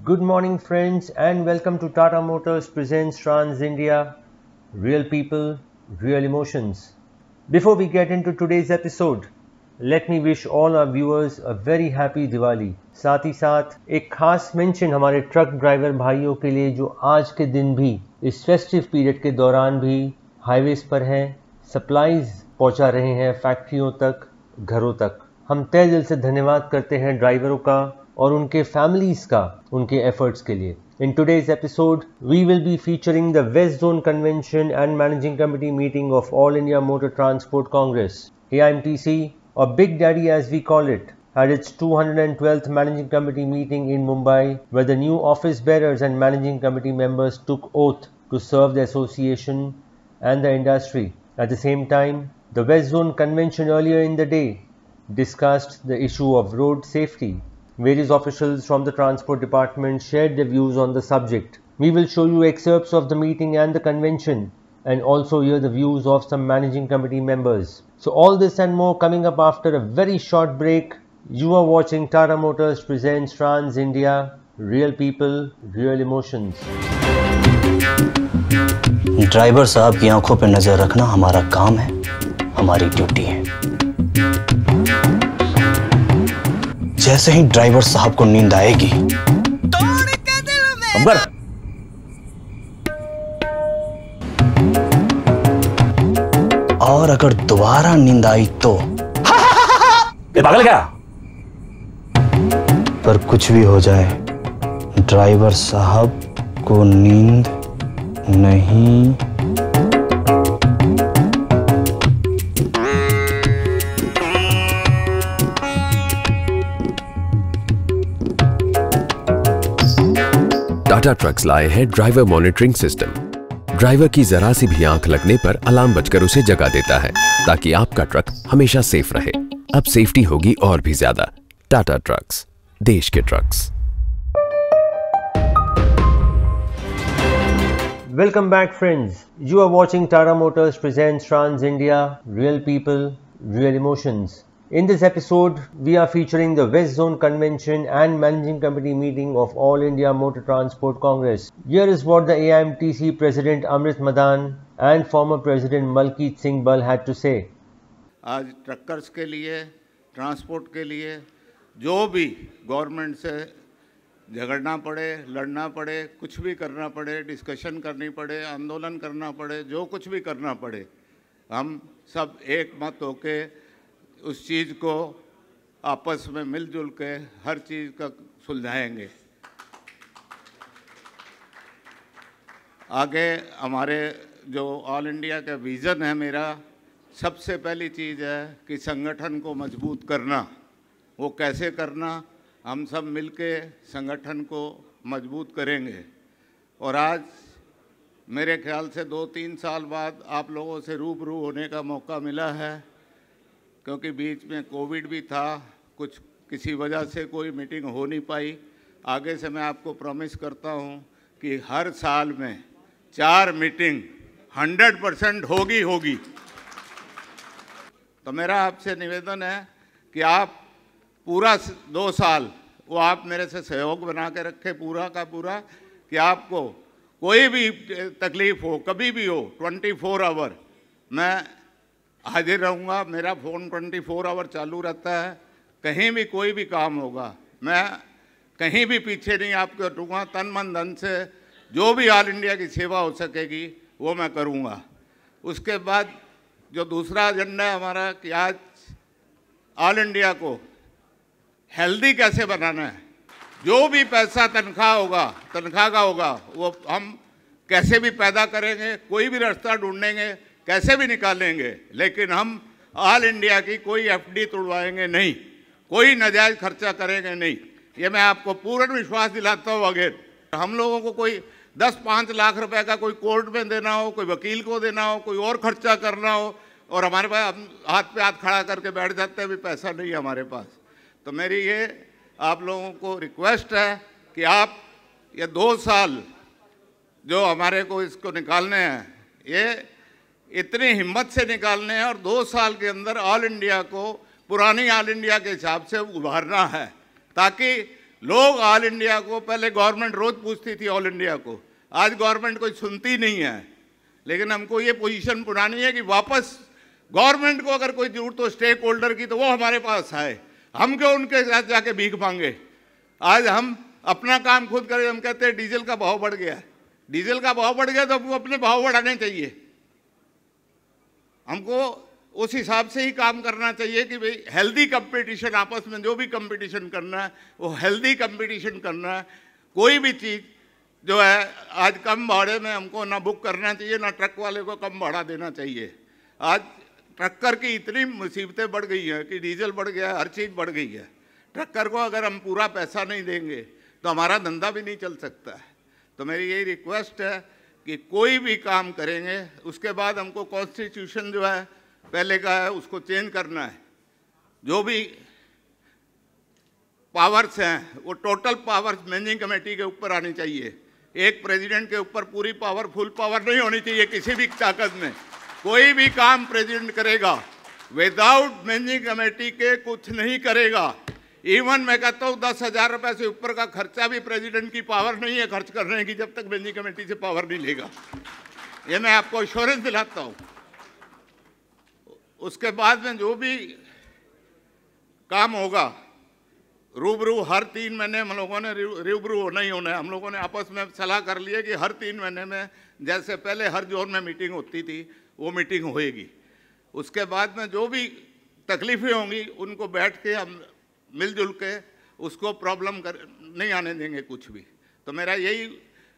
Good morning, friends, and welcome to Tata Motors presents Trans India Real People, Real Emotions. Before we get into today's episode, let me wish all our viewers a very happy Diwali. साथ ही साथ एक खास mention हमारे truck driver भाइयों के लिए जो आज के दिन भी इस फेस्टिव पीरियड के दौरान भी हाईवेज पर हैं, सप्लाईज पहुंचा रहे हैं फैक्ट्रियों तक, घरों तक। हम तहे दिल से धन्यवाद करते हैं ड्राइवरों का और उनके फैमिलीज का उनके एफर्ट्स के लिए। In today's episode, we will be featuring the West Zone Convention and Managing Committee meeting of All India Motor Transport Congress. AIMTC, or Big Daddy as we call it, had its 212th Managing Committee meeting in Mumbai, where the new office bearers and Managing Committee members took oath to serve the association and the industry. At the same time, the West Zone Convention earlier in the day discussed the issue of road safety. Various officials from the Transport Department shared their views on the subject. We will show you excerpts of the meeting and the convention and also hear the views of some Managing Committee members. So all this and more coming up after a very short break. You are watching Tata Motors presents Trans India Real People, Real Emotions. Driver साहब की आंखों पे नजर रखना हमारा काम है, हमारी ड्यूटी है। जैसे ही ड्राइवर साहब को नींद आएगी, अकबर, और अगर दोबारा नींद आई तो ये पागल क्या? पर कुछ भी हो जाए, ड्राइवर साहब को नींद नहीं। टाटा ट्रक्स लाए हैं ड्राइवर मॉनिटरिंग सिस्टम। ड्राइवर की जरा सी भी आंख लगने पर अलार्म बजकर उसे जगा देता है ताकि आपका ट्रक हमेशा सेफ रहे। अब सेफ्टी होगी और भी ज्यादा। टाटा ट्रक्स, देश के trucks. Welcome back, friends. You are watching Tata Motors presents Trans India Real People, Real Emotions. In this episode, we are featuring the West Zone Convention and Managing Committee meeting of All India Motor Transport Congress. Here is what the AIMTC President Amrit Madan and former President Malkeet Singh Bal had to say. आज ट्रक्कर्स के लिए, transport के लिए जो भी government से झगड़ना पड़े, लड़ना पड़े, कुछ भी करना पड़े, डिस्कशन करनी पड़े, आंदोलन करना पड़े, जो कुछ भी करना पड़े, हम सब एक मत होके उस चीज़ को आपस में मिलजुल के हर चीज़ का सुलझाएंगे। आगे हमारे जो ऑल इंडिया का विज़न है, मेरा सबसे पहली चीज़ है कि संगठन को मजबूत करना। वो कैसे करना, हम सब मिलके संगठन को मजबूत करेंगे। और आज मेरे ख्याल से 2-3 साल बाद आप लोगों से रूबरू होने का मौका मिला है, क्योंकि बीच में कोविड भी था, कुछ किसी वजह से कोई मीटिंग हो नहीं पाई। आगे से मैं आपको प्रॉमिस करता हूं कि हर साल में 4 मीटिंग 100% होगी। तो मेरा आपसे निवेदन है कि आप पूरा 2 साल वो आप मेरे से सहयोग बना के रखें, पूरा का पूरा, कि आपको कोई भी तकलीफ़ हो, कभी भी हो, 24 आवर मैं हाजिर रहूँगा। मेरा फ़ोन 24 आवर चालू रहता है। कहीं भी कोई भी काम होगा, मैं कहीं भी पीछे नहीं आपको हटूँगा। तन मन धन से जो भी ऑल इंडिया की सेवा हो सकेगी वो मैं करूँगा। उसके बाद जो दूसरा एजेंडा है हमारा कि आज ऑल इंडिया को हेल्दी कैसे बनाना है। जो भी पैसा तनख्वाह का होगा वो हम कैसे भी पैदा करेंगे, कोई भी रास्ता ढूंढेंगे, कैसे भी निकालेंगे, लेकिन हम ऑल इंडिया की कोई एफडी तोड़वाएंगे नहीं, कोई नाजायज़ खर्चा करेंगे नहीं। ये मैं आपको पूर्ण विश्वास दिलाता हूँ। अगर हम लोगों को कोई 10-5 लाख रुपए का कोई कोर्ट में देना हो, कोई वकील को देना हो, कोई और खर्चा करना हो, और हमारे पास हाथ पे हाथ खड़ा करके बैठ जाते हैं, भी पैसा नहीं है हमारे पास। तो मेरी ये आप लोगों को रिक्वेस्ट है कि आप ये 2 साल जो हमारे को इसको निकालने हैं, ये इतनी हिम्मत से निकालने हैं और 2 साल के अंदर ऑल इंडिया को पुरानी ऑल इंडिया के हिसाब से उभारना है, ताकि लोग ऑल इंडिया को, पहले गवर्नमेंट रोज पूछती थी ऑल इंडिया को, आज गवर्नमेंट कोई सुनती नहीं है। लेकिन हमको ये पोजीशन बनानी है कि वापस गवर्नमेंट को अगर कोई जरूरत हो स्टेक होल्डर की, तो वो हमारे पास आए, हम क्यों उनके साथ जाके भीख मांगे। आज हम अपना काम खुद करें। हम कहते हैं डीजल का भाव बढ़ गया, डीजल का भाव बढ़ गया तो वो अपने भाव बढ़ाने चाहिए। हमको उस हिसाब से ही काम करना चाहिए कि भाई हेल्दी कंपटीशन, आपस में जो भी कंपटीशन करना है वो हेल्दी कंपटीशन करना है। कोई भी चीज़ जो है आज कम भाड़े में हमको ना बुक करना चाहिए, ना ट्रक वाले को कम भाड़ा देना चाहिए। आज ट्रक्कर की इतनी मुसीबतें बढ़ गई हैं कि डीजल बढ़ गया, हर चीज़ बढ़ गई है। ट्रक्कर को अगर हम पूरा पैसा नहीं देंगे तो हमारा धंधा भी नहीं चल सकता है। तो मेरी यही रिक्वेस्ट है कि कोई भी काम करेंगे उसके बाद हमको कॉन्स्टिट्यूशन जो है पहले का है उसको चेंज करना है। जो भी पावर्स हैं वो टोटल पावर्स मैनेजिंग कमेटी के ऊपर आनी चाहिए। एक प्रेसिडेंट के ऊपर पूरी पावर, फुल पावर नहीं होनी चाहिए किसी भी ताकत में। कोई भी काम प्रेसिडेंट करेगा विदाउट मैनेजिंग कमेटी के कुछ नहीं करेगा। इवन मैं कहता हूँ 10,000 रुपये से ऊपर का खर्चा भी प्रेसिडेंट की पावर नहीं है खर्च करने की, जब तक मैनेजिंग कमेटी से पावर नहीं लेगा। ये मैं आपको एश्योरेंस दिलाता हूँ। उसके बाद में जो भी काम होगा रूबरू हर 3 महीने हम लोगों ने रूबरू होना ही होना है। हम लोगों ने आपस में सलाह कर ली है कि हर 3 महीने में, जैसे पहले हर जोन में मीटिंग होती थी, वो मीटिंग होएगी। उसके बाद में जो भी तकलीफ़ें होंगी उनको बैठ के हम मिलजुल के उसको प्रॉब्लम नहीं आने देंगे कुछ भी। तो मेरा यही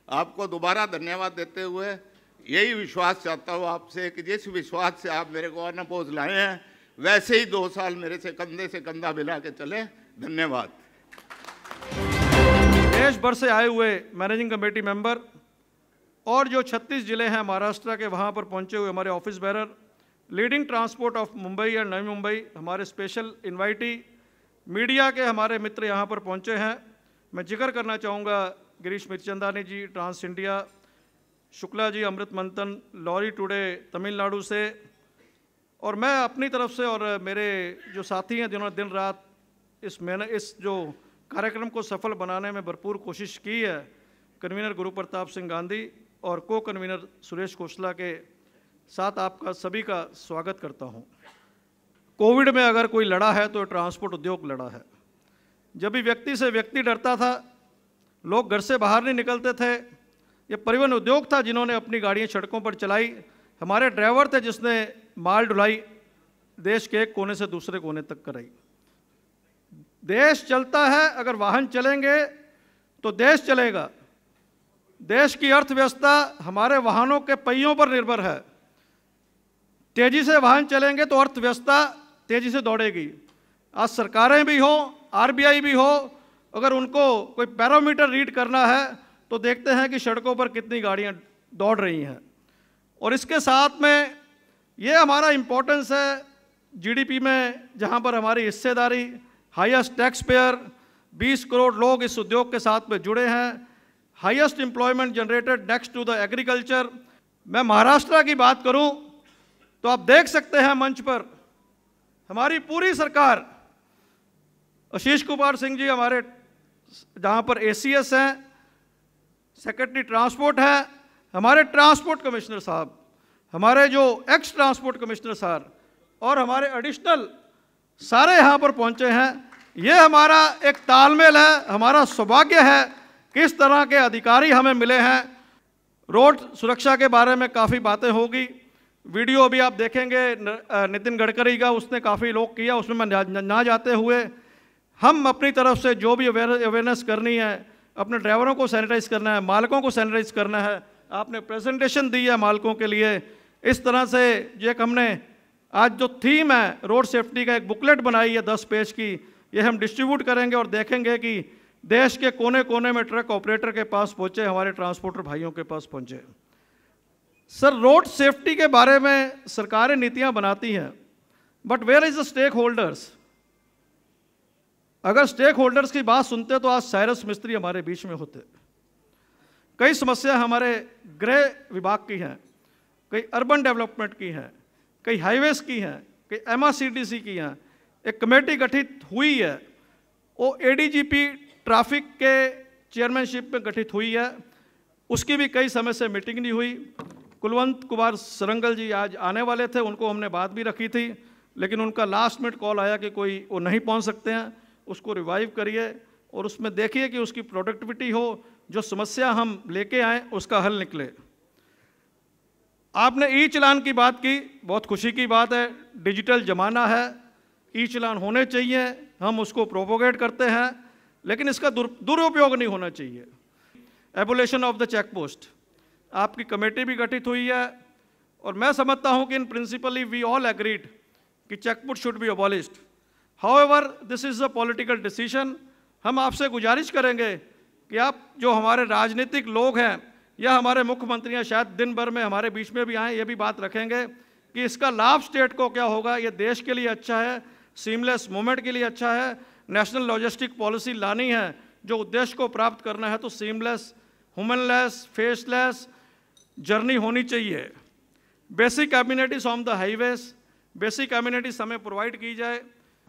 आपको दोबारा धन्यवाद देते हुए यही विश्वास चाहता हूँ आपसे कि जिस विश्वास से आप मेरे को अनपोज लाए हैं वैसे ही 2 साल मेरे से कंधा मिला के चले। धन्यवाद। देश भर से आए हुए मैनेजिंग कमेटी मेंबर और जो 36 जिले हैं महाराष्ट्र के, वहाँ पर पहुँचे हुए हमारे office bearer, leading transport of Mumbai और नई मुंबई, हमारे स्पेशल इन्वाइटी, मीडिया के हमारे मित्र यहाँ पर पहुँचे हैं। मैं जिक्र करना चाहूँगा गिरीश मिर्चंदानी जी ट्रांस इंडिया, शुक्ला जी अमृत मंथन, लॉरी टुडे तमिलनाडु से, और मैं अपनी तरफ से और मेरे जो साथी हैं जिन्होंने दिन रात इस जो कार्यक्रम को सफल बनाने में भरपूर कोशिश की है, कन्वीनर गुरु प्रताप सिंह गांधी और को कन्वीनर सुरेश खोसला के साथ आपका सभी का स्वागत करता हूं। कोविड में अगर कोई लड़ा है तो ट्रांसपोर्ट उद्योग लड़ा है। जब भी व्यक्ति से व्यक्ति डरता था, लोग घर से बाहर नहीं निकलते थे, ये परिवहन उद्योग था जिन्होंने अपनी गाड़ियाँ सड़कों पर चलाई। हमारे ड्राइवर थे जिसने माल ढुलाई देश के एक कोने से दूसरे कोने तक कराई। देश चलता है, अगर वाहन चलेंगे तो देश चलेगा। देश की अर्थव्यवस्था हमारे वाहनों के पहियों पर निर्भर है। तेजी से वाहन चलेंगे तो अर्थव्यवस्था तेजी से दौड़ेगी। आज सरकारें भी हो, आरबीआई भी हो, अगर उनको कोई पैरामीटर रीड करना है तो देखते हैं कि सड़कों पर कितनी गाड़ियां दौड़ रही हैं। और इसके साथ में ये हमारा इम्पोर्टेंस है जीडीपी में, जहां पर हमारी हिस्सेदारी, हाईएस्ट टैक्स पेयर, 20 करोड़ लोग इस उद्योग के साथ में जुड़े हैं, highest employment generated next to the agriculture. मैं महाराष्ट्र की बात करूं तो आप देख सकते हैं मंच पर हमारी पूरी सरकार, आशीष कुमार सिंह जी हमारे जहां पर एसीएस हैं, सेक्रेटरी ट्रांसपोर्ट है, हमारे ट्रांसपोर्ट कमिश्नर साहब, हमारे जो एक्स ट्रांसपोर्ट कमिश्नर साहब और हमारे एडिशनल सारे यहाँ पर पहुँचे हैं। ये हमारा एक तालमेल है, हमारा सौभाग्य है कि इस तरह के अधिकारी हमें मिले हैं। रोड सुरक्षा के बारे में काफ़ी बातें होगी, वीडियो भी आप देखेंगे नितिन गडकरी का, उसने काफ़ी लोग किया, उसमें मैं ना जाते हुए हम अपनी तरफ से जो भी अवेयरनेस करनी है, अपने ड्राइवरों को सैनिटाइज करना है, मालकों को सैनिटाइज करना है। आपने प्रेजेंटेशन दी है मालकों के लिए, इस तरह से ये हमने आज जो थीम है रोड सेफ्टी का एक बुकलेट बनाई है 10 पेज की, ये हम डिस्ट्रीब्यूट करेंगे और देखेंगे कि देश के कोने कोने में ट्रक ऑपरेटर के पास पहुँचे, हमारे ट्रांसपोर्टर भाइयों के पास पहुँचे। सर, रोड सेफ्टी के बारे में सरकारें नीतियाँ बनाती हैं, but where is the stakeholders? अगर स्टेक होल्डर्स की बात सुनते तो आज साइरस मिस्त्री हमारे बीच में होते। कई समस्या हमारे गृह विभाग की हैं, कई अर्बन डेवलपमेंट की हैं, कई हाईवेज की हैं, कई एमआरसीडीसी की हैं। एक कमेटी गठित हुई है, वो एडीजीपी ट्रैफिक के चेयरमैनशिप में गठित हुई है, उसकी भी कई समय से मीटिंग नहीं हुई। कुलवंत कुमार सरंगल जी आज आने वाले थे, उनको हमने बात भी रखी थी, लेकिन उनका लास्ट मिनट कॉल आया कि कोई वो नहीं पहुंच सकते हैं। उसको रिवाइव करिए और उसमें देखिए कि उसकी प्रोडक्टिविटी हो, जो समस्या हम लेके आए उसका हल निकले। आपने ई चलान की बात की, बहुत खुशी की बात है। डिजिटल ज़माना है, ई चलान होने चाहिए, हम उसको प्रोपोगेट करते हैं, लेकिन इसका दुरुपयोग नहीं होना चाहिए। Abolition of the check post, आपकी कमेटी भी गठित हुई है और मैं समझता हूं कि in principally we all agreed कि check post should be abolished. However this is a political decision. हम आपसे गुजारिश करेंगे कि आप जो हमारे राजनीतिक लोग हैं या हमारे मुख्यमंत्री हैं, शायद दिन भर में हमारे बीच में भी आएँ, ये भी बात रखेंगे कि इसका लाभ स्टेट को क्या होगा। ये देश के लिए अच्छा है, सीमलेस मूवमेंट के लिए अच्छा है। नेशनल लॉजिस्टिक पॉलिसी लानी है, जो उद्देश्य को प्राप्त करना है तो सीमलेस, ह्यूमनलेस, फेसलेस जर्नी होनी चाहिए। Basic amenities on the highways, basic amenities हमें प्रोवाइड की जाए।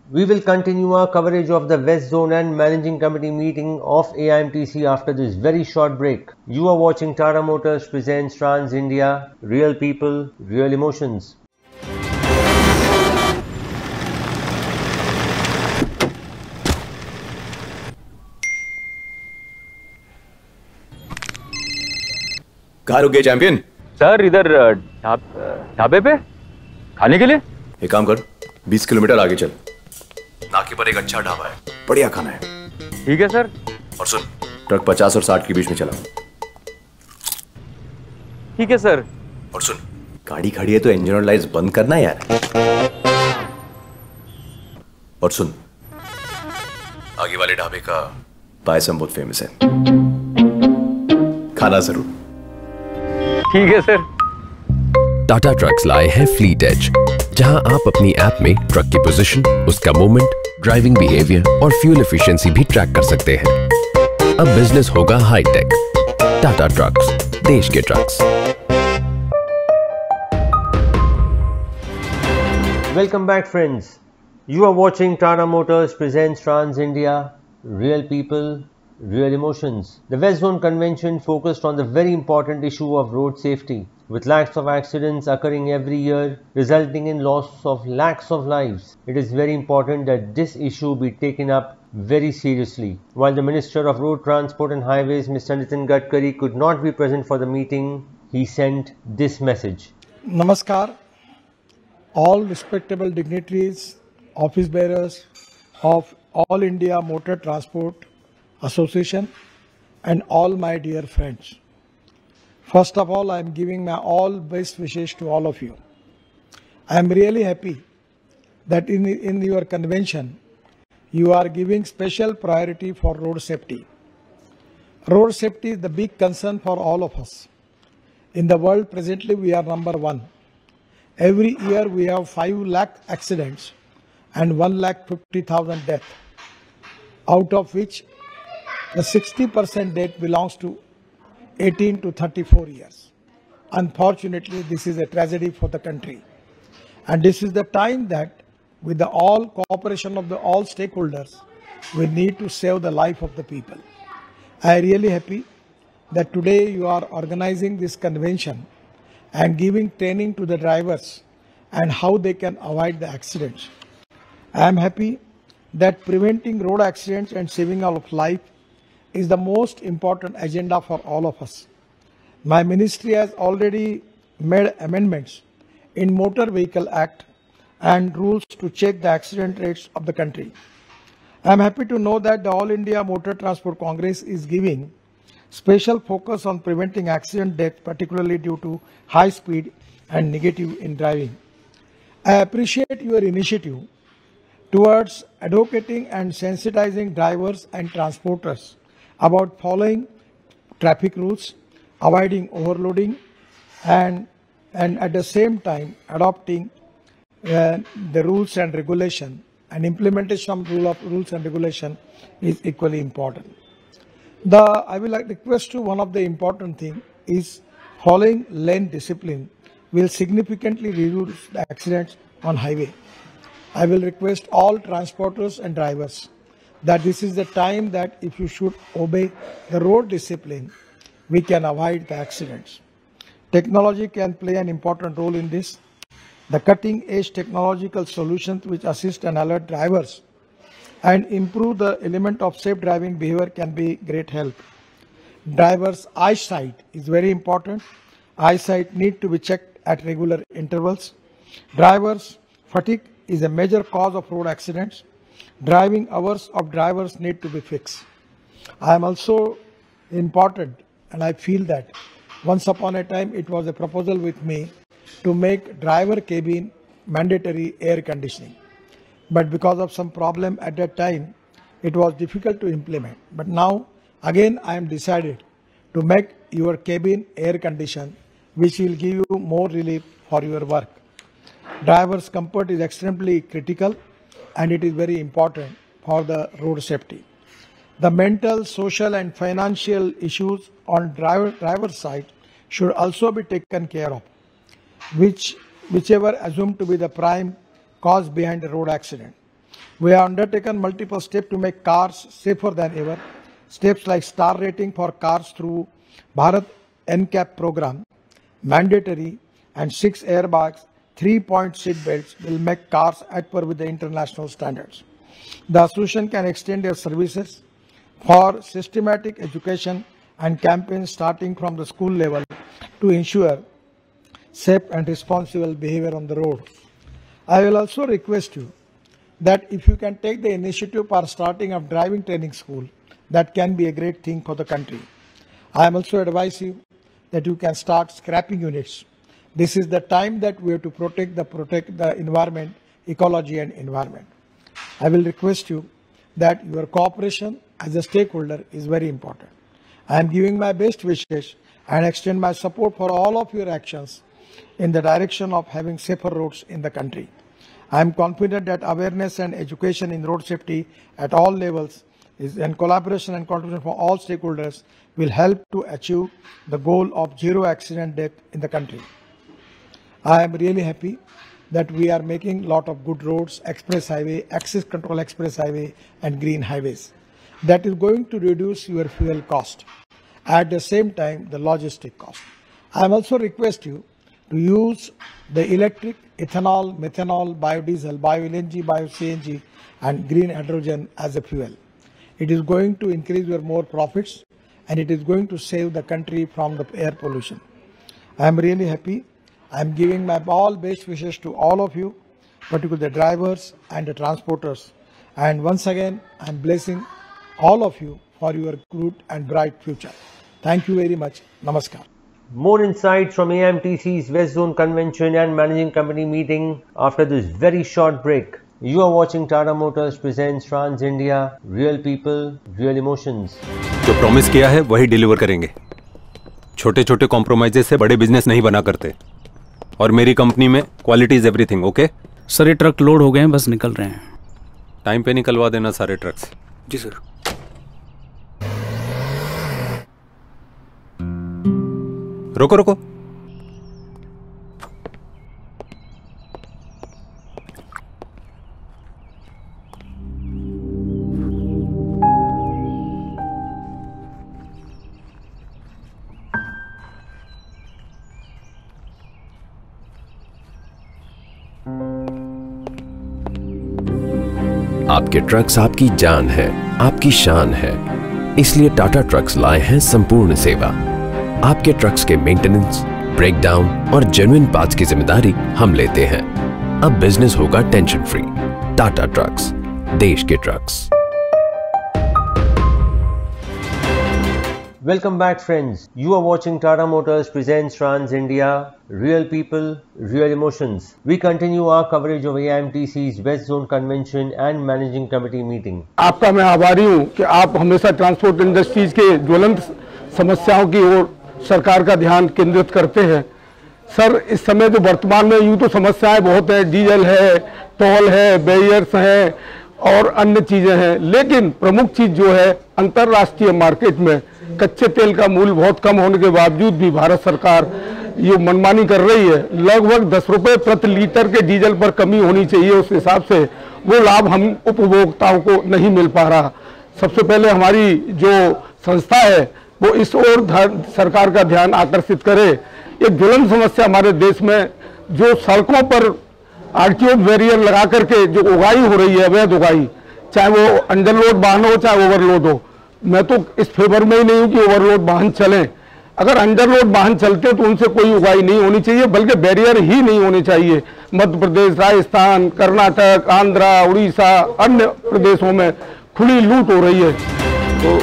We will continue our coverage of the West Zone and Managing Committee meeting of AIMTC after this very short break. You are watching Tata Motors presents Trans India, Real People, Real Emotions. कहाँ रुक गए champion? Sir इधर ढाबे पे खाने के लिए। एक काम कर, 20 किलोमीटर आगे चल, नाके पर एक अच्छा ढाबा है, बढ़िया खाना है। ठीक है सर। और सुन, ट्रक 50 और 60 के बीच में चला। ठीक है सर। और सुन, गाड़ी खड़ी है तो इंजन और लाइट्स बंद करना यार। और सुन, आगे वाले ढाबे का पायसम बहुत फेमस है, खाना जरूर। ठीक है सर। टाटा ट्रक्स लाए हैं फ्लीट एज, जहां आप अपनी ऐप में ट्रक की पोजीशन, उसका मूवमेंट, ड्राइविंग बिहेवियर और फ्यूल एफिशिएंसी भी ट्रैक कर सकते हैं। अब बिजनेस होगा हाई टेक। टाटा ट्रक्स, देश के trucks. Welcome back, friends. You are watching Tata Motors presents Trans India, Real People, Real Emotions. The West Zone Convention focused on the very important issue of road safety, with lakhs of accidents occurring every year, resulting in loss of lakhs of lives. It is very important that this issue be taken up very seriously. While the Minister of Road Transport and Highways, Mr. Nitin Gadkari, could not be present for the meeting, he sent this message. Namaskar, all respectable dignitaries, office bearers of All India Motor Transport Association and all my dear friends. First of all, I am giving my all best wishes to all of you. I am really happy that in your convention, you are giving special priority for road safety. Road safety is the big concern for all of us. In the world presently, we are number one. Every year we have 5 lakh accidents and 1,50,000 deaths, out of which the 60% death belongs to 18 to 34 years. Unfortunately, this is a tragedy for the country. And this is the time that, with the all cooperation of the all stakeholders, we need to save the life of the people. I am really happy that today you are organizing this convention and giving training to the drivers and how they can avoid the accidents. I am happy that preventing road accidents and saving of life is the most important agenda for all of us. My ministry has already made amendments in Motor Vehicle Act and rules to check the accident rates of the country. I am happy to know that the All India Motor Transport Congress is giving special focus on preventing accident death, particularly due to high speed and negative in driving. I appreciate your initiative towards advocating and sensitizing drivers and transporters about following traffic rules, avoiding overloading, and at the same time adopting the rules and regulation, and implementation of rules and regulation is equally important. I will request to one of the important thing is following lane discipline will significantly reduce the accidents on highway. I will request all transporters and drivers that this is the time that if you should obey the road discipline, we can avoid the accidents. Technology can play an important role in this. The cutting-edge technological solutions which assist and alert drivers and improve the element of safe driving behavior can be great help. Drivers' eyesight is very important. Eyesight need to be checked at regular intervals. Drivers' fatigue is a major cause of road accidents. Driving hours of drivers need to be fixed. I am also important, and I feel that once upon a time it was a proposal with me to make driver cabin mandatory air conditioning. But because of some problem at that time, it was difficult to implement. But now, again, I am decided to make your cabin air conditioned, which will give you more relief for your work. Driver's comfort is extremely critical and it is very important for the road safety. The mental, social and financial issues on driver's side should also be taken care of, whichever assumed to be the prime cause behind a road accident. We have undertaken multiple steps to make cars safer than ever. Steps like star rating for cars through Bharat NCAP program, mandatory and 6 airbags, 3-point seat belts will make cars at par with the international standards. The association can extend their services for systematic education and campaigns starting from the school level to ensure safe and responsible behavior on the road. I will also request you that if you can take the initiative for starting of driving training school, that can be a great thing for the country. I am also advise you that you can start scrapping units. This is the time that we have to protect the environment, ecology and environment. I will request you that your cooperation as a stakeholder is very important. I am giving my best wishes and extend my support for all of your actions in the direction of having safer roads in the country. I am confident that awareness and education in road safety at all levels and collaboration and contribution from all stakeholders will help to achieve the goal of zero accident death in the country. I am really happy that we are making a lot of good roads, express highway, access control express highway and green highways. That is going to reduce your fuel cost. At the same time, the logistic cost. I am also request you to use the electric, ethanol, methanol, biodiesel, bio-LNG, bio-CNG and green hydrogen as a fuel. It is going to increase your more profits and it is going to save the country from the air pollution. I am really happy. I am giving my all best wishes to all of you, particularly the drivers and the transporters. And once again, I am blessing all of you for your good and bright future. Thank you very much. Namaskar. More insights from AIMTC's West Zone Convention and Managing Committee meeting after this very short break. You are watching Tata Motors presents Trans India, Real People, Real Emotions. जो promise किया है वही deliver करेंगे. छोटे छोटे compromises से बड़े business नहीं बना करते. और मेरी कंपनी में quality is everything. Okay sir, ये ट्रक लोड हो गए हैं, बस निकल रहे हैं. टाइम पे निकलवा देना सारे ट्रक्स. जी सर. रुको रुको. आपके ट्रक्स आपकी जान है, आपकी शान है. इसलिए टाटा ट्रक्स लाए हैं संपूर्ण सेवा. आपके ट्रक्स के मेंटेनेंस, ब्रेकडाउन और जेन्युइन पार्ट्स की जिम्मेदारी हम लेते हैं. अब बिजनेस होगा टेंशन फ्री. टाटा ट्रक्स, देश के trucks. Welcome back, friends. You are watching Tata Motors presents Trans India, Real People, Real Emotions. We continue our coverage of AIMTC's West Zone Convention and Managing Committee meeting. आपका मैं आभारी हूँ कि आप हमेशा transport industries के ज्वलंत समस्याओं की ओर सरकार का ध्यान केंद्रित करते हैं. सर, इस समय जो वर्तमान में यूँ तो समस्याएं बहुत है, डीजल है, टोल है, बैरियर्स हैं और अन्य चीजें हैं, लेकिन प्रमुख चीज जो है अंतर्राष्ट्रीय मार्केट में कच्चे तेल का मूल्य बहुत कम होने के बावजूद भी भारत सरकार ये मनमानी कर रही है. लगभग 10 रुपए प्रति लीटर के डीजल पर कमी होनी चाहिए उस हिसाब से, वो लाभ हम उपभोक्ताओं को नहीं मिल पा रहा। सबसे पहले हमारी जो संस्था है वो इस ओर सरकार का ध्यान आकर्षित करे। एक ज्वलंत समस्या हमारे देश में जो सड़कों पर आरटीओ बैरियर लगा करके जो उगाई हो रही है, अवैध उगाई, चाहे वो अंडरलोड वाहन हो चाहे ओवरलोड हो, मैं तो इस फेवर में ही नहीं हूं कि ओवरलोड वाहन चलें। अगर अंडरलोड वाहन चलते हैं तो उनसे कोई उगाई नहीं होनी चाहिए, बल्कि बैरियर ही नहीं होने चाहिए। मध्य प्रदेश, राजस्थान, कर्नाटक, आंध्रा, उड़ीसा, अन्य प्रदेशों में खुली लूट हो रही है। तो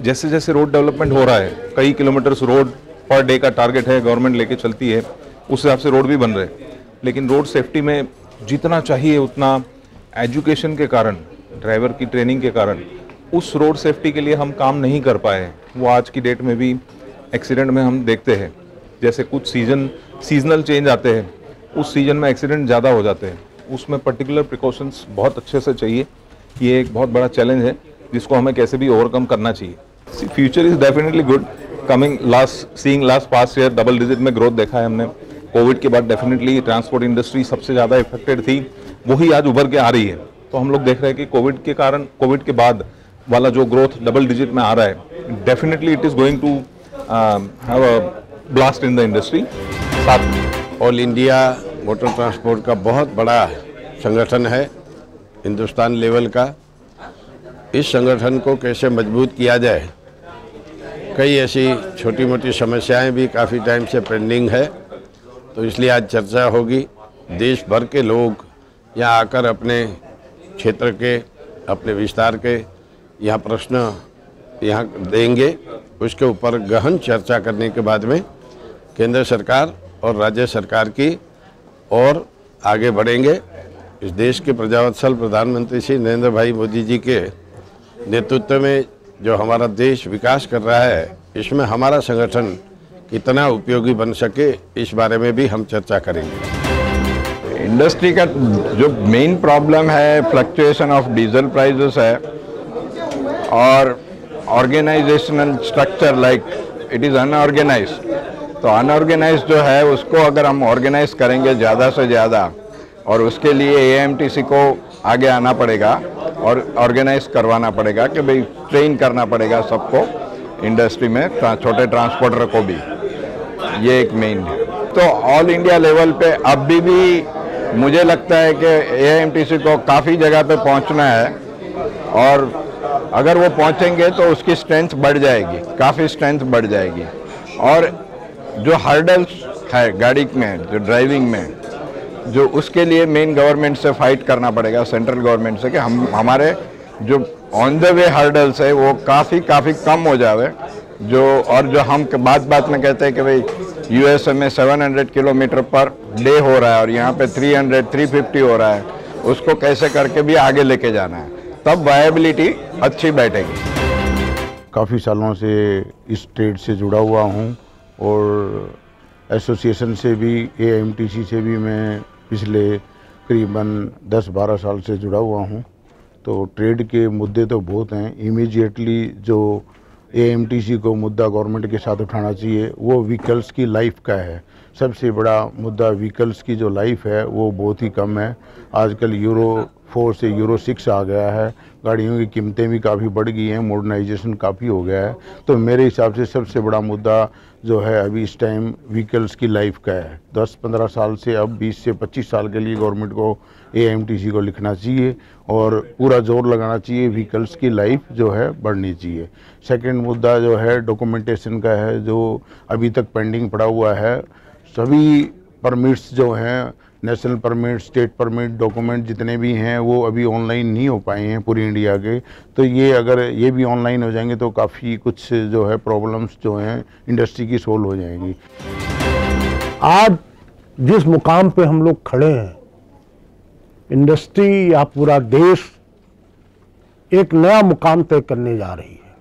जैसे जैसे रोड डेवलपमेंट हो रहा है, कई किलोमीटर्स रोड पर डे का टारगेट है, गवर्नमेंट लेके चलती है, उस हिसाब से रोड भी बन रहे हैं। लेकिन रोड सेफ्टी में जितना चाहिए उतना एजुकेशन के कारण, ड्राइवर की ट्रेनिंग के कारण उस रोड सेफ्टी के लिए हम काम नहीं कर पाए। वो आज की डेट में भी एक्सीडेंट में हम देखते हैं। जैसे कुछ सीजनल चेंज आते हैं, उस सीजन में एक्सीडेंट ज़्यादा हो जाते हैं, उसमें पर्टिकुलर प्रिकॉशंस बहुत अच्छे से चाहिए। ये एक बहुत बड़ा चैलेंज है जिसको हमें कैसे भी ओवरकम करना चाहिए। Future is definitely good. Seeing last past year double digit में ग्रोथ देखा है हमने। कोविड के बाद डेफिनेटली ट्रांसपोर्ट इंडस्ट्री सबसे ज़्यादा इफेक्टेड थी, वही आज उभर के आ रही है। तो हम लोग देख रहे हैं कि कोविड के बाद वाला जो ग्रोथ डबल डिजिट में आ रहा है, definitely it is going to have a blast in the industry. All India motor transport का बहुत बड़ा संगठन है, हिंदुस्तान लेवल का। इस संगठन को कैसे मजबूत किया जाए, कई ऐसी छोटी मोटी समस्याएं भी काफ़ी टाइम से पेंडिंग है, तो इसलिए आज चर्चा होगी। देश भर के लोग यहाँ आकर अपने क्षेत्र के, अपने विस्तार के यहाँ प्रश्न यहाँ देंगे। उसके ऊपर गहन चर्चा करने के बाद में केंद्र सरकार और राज्य सरकार की और आगे बढ़ेंगे। इस देश के प्रजावत्सल प्रधानमंत्री श्री नरेंद्र भाई मोदी जी के नेतृत्व में जो हमारा देश विकास कर रहा है, इसमें हमारा संगठन कितना उपयोगी बन सके, इस बारे में भी हम चर्चा करेंगे। इंडस्ट्री का जो मेन प्रॉब्लम है फ्लक्चुएशन ऑफ डीजल प्राइसेस है, और organisational structure like it is unorganised. तो अनऑर्गेनाइज्ड जो है उसको अगर हम ऑर्गेनाइज करेंगे ज़्यादा से ज़्यादा, और उसके लिए एएमटीसी को आगे आना पड़ेगा और ऑर्गेनाइज करवाना पड़ेगा कि भाई ट्रेन करना पड़ेगा सबको इंडस्ट्री में, छोटे ट्रांसपोर्टर को भी। ये एक मेन है। तो ऑल इंडिया लेवल पे अभी भी मुझे लगता है कि एएमटीसी को काफ़ी जगह पे पहुंचना है, और अगर वो पहुंचेंगे तो उसकी स्ट्रेंथ बढ़ जाएगी, काफ़ी स्ट्रेंथ बढ़ जाएगी। और जो हर्डल्स है गाड़ी में, जो ड्राइविंग में, जो उसके लिए मेन गवर्नमेंट से फाइट करना पड़ेगा, सेंट्रल गवर्नमेंट से, कि हमारे जो ऑन द वे हर्डल्स है वो काफ़ी कम हो जावे। और जो हम बात में कहते हैं कि भाई यूएसए में 700 किलोमीटर पर डे हो रहा है और यहाँ पे 300-350 हो रहा है, उसको कैसे करके भी आगे लेके जाना है, तब वायबिलिटी अच्छी बैठेगी। काफ़ी सालों से इस ट्रेड से जुड़ा हुआ हूँ और एसोसिएशन से भी, एएमटीसी से भी मैं पिछले करीबन 10-12 साल से जुड़ा हुआ हूँ। तो ट्रेड के मुद्दे तो बहुत हैं। इमीडिएटली जो एएमटीसी को मुद्दा गवर्नमेंट के साथ उठाना चाहिए वो व्हीकल्स की लाइफ का है। सबसे बड़ा मुद्दा व्हीकल्स की जो लाइफ है वो बहुत ही कम है। आजकल यूरो 4 से यूरो 6 आ गया है, गाड़ियों की कीमतें भी काफ़ी बढ़ गई हैं, मॉडर्नाइजेशन काफ़ी हो गया है। तो मेरे हिसाब से सबसे बड़ा मुद्दा जो है अभी इस टाइम व्हीकल्स की लाइफ का है। 10-15 साल से अब 20 से 25 साल के लिए गवर्नमेंट को एएमटीसी को लिखना चाहिए और पूरा जोर लगाना चाहिए, व्हीकल्स की लाइफ जो है बढ़नी चाहिए। सेकंड मुद्दा जो है डॉक्यूमेंटेशन का है, जो अभी तक पेंडिंग पड़ा हुआ है। सभी परमिट्स जो हैं, national permit, state permit, document जितने भी हैं वो अभी ऑनलाइन नहीं हो पाए हैं पूरी इंडिया के। तो ये अगर ये भी ऑनलाइन हो जाएंगे तो काफ़ी कुछ जो है प्रॉब्लम्स जो हैं इंडस्ट्री की सोल्व हो जाएंगी। आज जिस मुकाम पे हम लोग खड़े हैं, इंडस्ट्री या पूरा देश एक नया मुकाम तय करने जा रही है।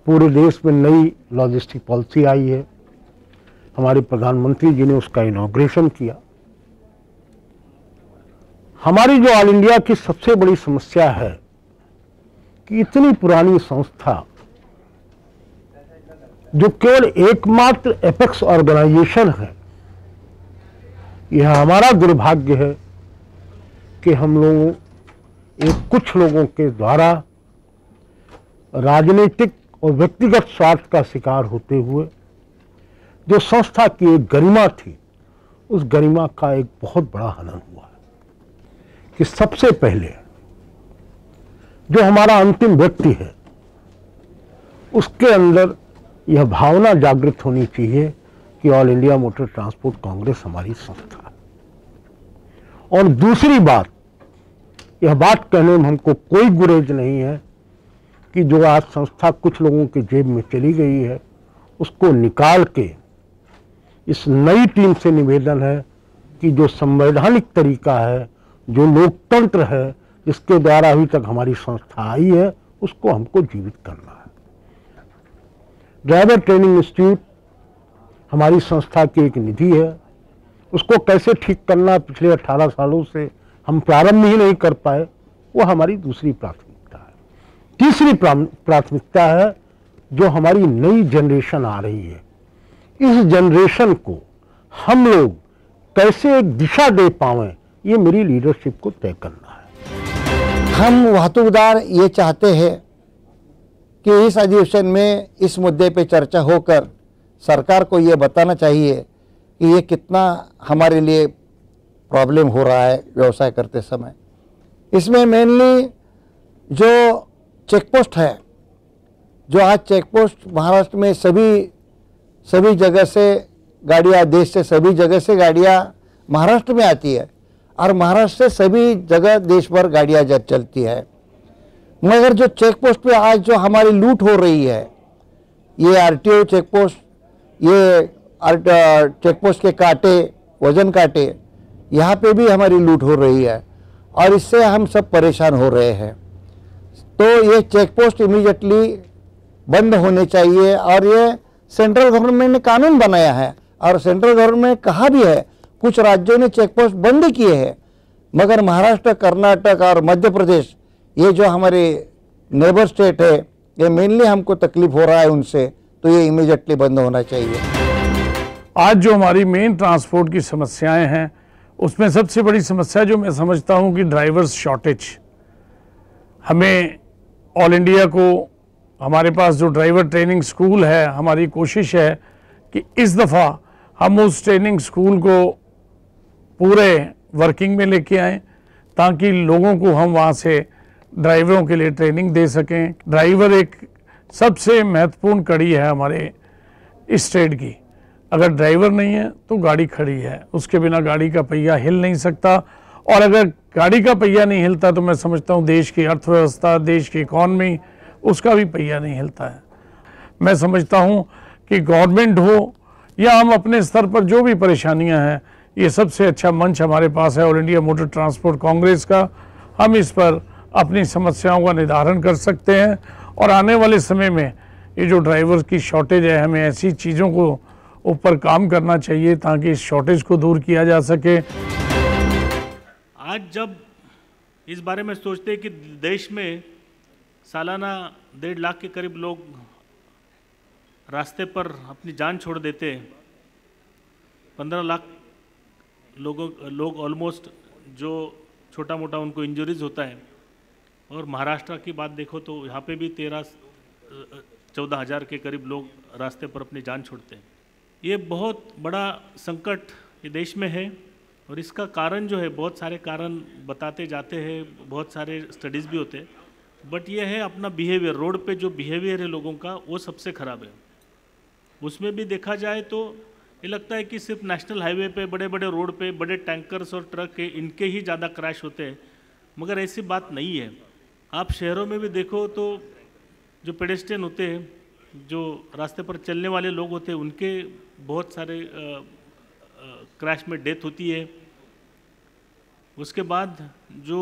पूरे देश में नई लॉजिस्टिक पॉलिसी आई है, हमारे प्रधानमंत्री जी ने उसका इनॉग्रेशन किया। हमारी जो ऑल इंडिया की सबसे बड़ी समस्या है कि इतनी पुरानी संस्था जो केवल एकमात्र एपेक्स ऑर्गेनाइजेशन है, यह हमारा दुर्भाग्य है कि हम लोगों कुछ लोगों के द्वारा राजनीतिक और व्यक्तिगत स्वार्थ का शिकार होते हुए जो संस्था की एक गरिमा थी, उस गरिमा का एक बहुत बड़ा हनन हुआ है। कि सबसे पहले जो हमारा अंतिम व्यक्ति है, उसके अंदर यह भावना जागृत होनी चाहिए कि all India motor transport Congress हमारी संस्था है। और दूसरी बात, यह बात कहने में हमको कोई गुरेज नहीं है कि जो आज संस्था कुछ लोगों के जेब में चली गई है, उसको निकाल के इस नई टीम से निवेदन है कि जो संवैधानिक तरीका है, जो लोकतंत्र है, जिसके द्वारा अभी तक हमारी संस्था आई है, उसको हमको जीवित करना है। ड्राइवर ट्रेनिंग इंस्टीट्यूट हमारी संस्था की एक निधि है, उसको कैसे ठीक करना पिछले 18 सालों से हम प्रारंभ ही नहीं कर पाए, वो हमारी दूसरी प्राथमिकता है। तीसरी प्राथमिकता है जो हमारी नई जनरेशन आ रही है, इस जनरेशन को हम लोग कैसे एक दिशा दे पाएं, ये मेरी लीडरशिप को तय करना है। हम वाहतूकदार ये चाहते हैं कि इस अधिवेशन में इस मुद्दे पे चर्चा होकर सरकार को ये बताना चाहिए कि ये कितना हमारे लिए प्रॉब्लम हो रहा है व्यवसाय करते समय। इसमें मेनली जो चेकपोस्ट है, जो आज चेकपोस्ट महाराष्ट्र में सभी जगह से गाड़ियाँ, देश से सभी जगह से गाड़ियाँ महाराष्ट्र में आती है और महाराष्ट्र से सभी जगह देश भर गाड़ियाँ चलती है। मगर जो चेक पोस्ट पे आज जो हमारी लूट हो रही है, ये आरटीओ चेक पोस्ट, ये चेक पोस्ट के कांटे, वजन कांटे, यहाँ पे भी हमारी लूट हो रही है और इससे हम सब परेशान हो रहे हैं। तो ये चेक पोस्ट इमीडिएटली बंद होने चाहिए और ये सेंट्रल गवर्नमेंट ने कानून बनाया है और सेंट्रल गवर्नमेंट ने कहा भी है, कुछ राज्यों ने चेक पोस्ट बंद किए हैं, मगर महाराष्ट्र, कर्नाटक और मध्य प्रदेश, ये जो हमारे नेबर स्टेट है, ये मेनली हमको तकलीफ हो रहा है उनसे, तो ये इमीडिएटली बंद होना चाहिए। आज जो हमारी मेन ट्रांसपोर्ट की समस्याएं हैं, उसमें सबसे बड़ी समस्या जो मैं समझता हूं कि ड्राइवर्स शॉर्टेज। हमें ऑल इंडिया को, हमारे पास जो ड्राइवर ट्रेनिंग स्कूल है, हमारी कोशिश है कि इस दफ़ा हम उस ट्रेनिंग स्कूल को पूरे वर्किंग में लेके आएँ ताकि लोगों को हम वहाँ से ड्राइवरों के लिए ट्रेनिंग दे सकें। ड्राइवर एक सबसे महत्वपूर्ण कड़ी है हमारे इस ट्रेड की। अगर ड्राइवर नहीं है तो गाड़ी खड़ी है, उसके बिना गाड़ी का पहिया हिल नहीं सकता, और अगर गाड़ी का पहिया नहीं हिलता तो मैं समझता हूँ देश की अर्थव्यवस्था, देश की इकॉनमी, उसका भी पहिया नहीं हिलता है। मैं समझता हूँ कि गवर्नमेंट हो या हम अपने स्तर पर जो भी परेशानियाँ हैं, ये सबसे अच्छा मंच हमारे पास है all India motor transport Congress का। हम इस पर अपनी समस्याओं का निदान कर सकते हैं और आने वाले समय में ये जो ड्राइवर्स की शॉर्टेज है, हमें ऐसी चीज़ों को ऊपर काम करना चाहिए ताकि इस शॉर्टेज को दूर किया जा सके। आज जब इस बारे में सोचते हैं कि देश में सालाना 1.5 लाख के करीब लोग रास्ते पर अपनी जान छोड़ देते हैं, 15 लाख लोग ऑलमोस्ट जो छोटा मोटा उनको इंजरीज होता है, और महाराष्ट्र की बात देखो तो यहाँ पे भी 13-14 हज़ार के करीब लोग रास्ते पर अपनी जान छोड़ते हैं। ये बहुत बड़ा संकट ये देश में है और इसका कारण जो है, बहुत सारे कारण बताते जाते हैं, बहुत सारे स्टडीज़ भी होते हैं, बट ये है अपना बिहेवियर। रोड पे जो बिहेवियर है लोगों का, वो सबसे ख़राब है। उसमें भी देखा जाए तो ये लगता है कि सिर्फ नेशनल हाईवे पे, बड़े बड़े रोड पे, बड़े टैंकर्स और ट्रक है, इनके ही ज़्यादा क्रैश होते हैं, मगर ऐसी बात नहीं है। आप शहरों में भी देखो तो जो पेडेस्ट्रियन होते हैं, जो रास्ते पर चलने वाले लोग होते हैं, उनके बहुत सारे क्रैश में डेथ होती है। उसके बाद जो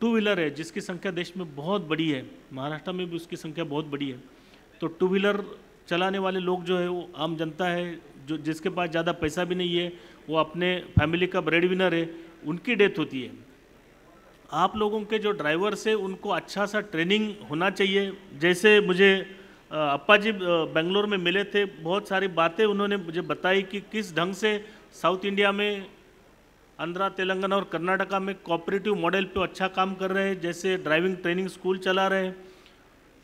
2 व्हीलर है, जिसकी संख्या देश में बहुत बड़ी है, महाराष्ट्र में भी उसकी संख्या बहुत बड़ी है, तो 2 व्हीलर चलाने वाले लोग जो है वो आम जनता है, जो जिसके पास ज़्यादा पैसा भी नहीं है, वो अपने फैमिली का ब्रेड विनर है, उनकी डेथ होती है। आप लोगों के जो ड्राइवर्स है उनको अच्छा सा ट्रेनिंग होना चाहिए। जैसे मुझे अप्पा जी बेंगलोर में मिले थे, बहुत सारी बातें उन्होंने मुझे बताई कि किस ढंग से साउथ इंडिया में आंध्रा, तेलंगाना और कर्नाटका में कोऑपरेटिव मॉडल पे अच्छा काम कर रहे हैं, जैसे ड्राइविंग ट्रेनिंग स्कूल चला रहे हैं।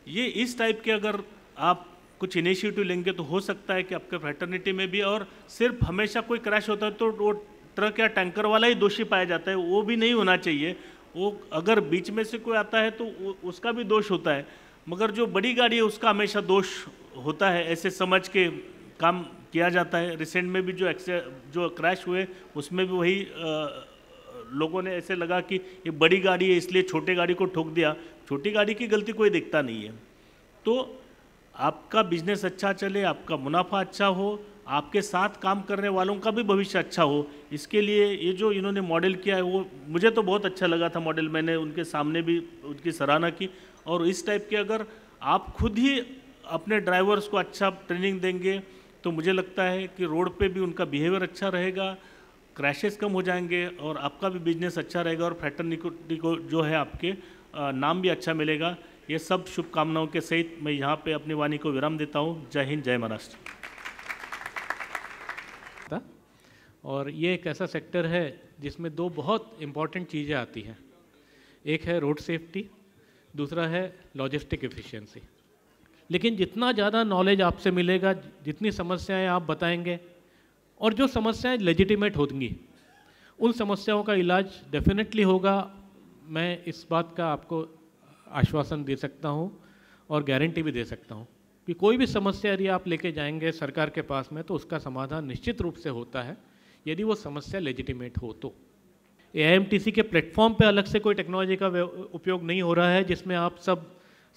ये इस टाइप के अगर आप कुछ इनिशिएटिव लेंगे तो हो सकता है कि आपके फ्रेटर्निटी में भी, और सिर्फ हमेशा कोई क्रैश होता है तो वो ट्रक या टैंकर वाला ही दोषी पाया जाता है, वो भी नहीं होना चाहिए। वो अगर बीच में से कोई आता है तो उसका भी दोष होता है, मगर जो बड़ी गाड़ी है उसका हमेशा दोष होता है, ऐसे समझ के काम किया जाता है। रिसेंट में भी जो क्रैश हुए उसमें भी वही लोगों ने ऐसे लगा कि ये बड़ी गाड़ी है इसलिए छोटे गाड़ी को ठोक दिया। छोटी गाड़ी की गलती कोई देखता नहीं है। तो आपका बिजनेस अच्छा चले, आपका मुनाफा अच्छा हो, आपके साथ काम करने वालों का भी भविष्य अच्छा हो, इसके लिए ये जो इन्होंने मॉडल किया है वो मुझे तो बहुत अच्छा लगा था मॉडल। मैंने उनके सामने भी उनकी सराहना की। और इस टाइप के अगर आप खुद ही अपने ड्राइवर्स को अच्छा ट्रेनिंग देंगे तो मुझे लगता है कि रोड पे भी उनका बिहेवियर अच्छा रहेगा, क्रैशेस कम हो जाएंगे और आपका भी बिजनेस अच्छा रहेगा और फ्रेटर्निटी को जो है आपके नाम भी अच्छा मिलेगा। ये सब शुभकामनाओं के सहित मैं यहाँ पे अपनी वाणी को विराम देता हूँ। जय हिंद, जय महाराष्ट्र। और ये एक ऐसा सेक्टर है जिसमें दो बहुत इम्पॉर्टेंट चीज़ें आती हैं, एक है रोड सेफ्टी, दूसरा है लॉजिस्टिक एफिशिएंसी। लेकिन जितना ज़्यादा नॉलेज आपसे मिलेगा, जितनी समस्याएं आप बताएंगे और जो समस्याएं लेजिटिमेट होंगी उन समस्याओं का इलाज डेफिनेटली होगा। मैं इस बात का आपको आश्वासन दे सकता हूं और गारंटी भी दे सकता हूं कि कोई भी समस्या यदि आप लेके जाएंगे सरकार के पास में तो उसका समाधान निश्चित रूप से होता है, यदि वो समस्या लेजिटिमेट हो तो। AIMTC के प्लेटफॉर्म पे अलग से कोई टेक्नोलॉजी का उपयोग नहीं हो रहा है जिसमें आप सब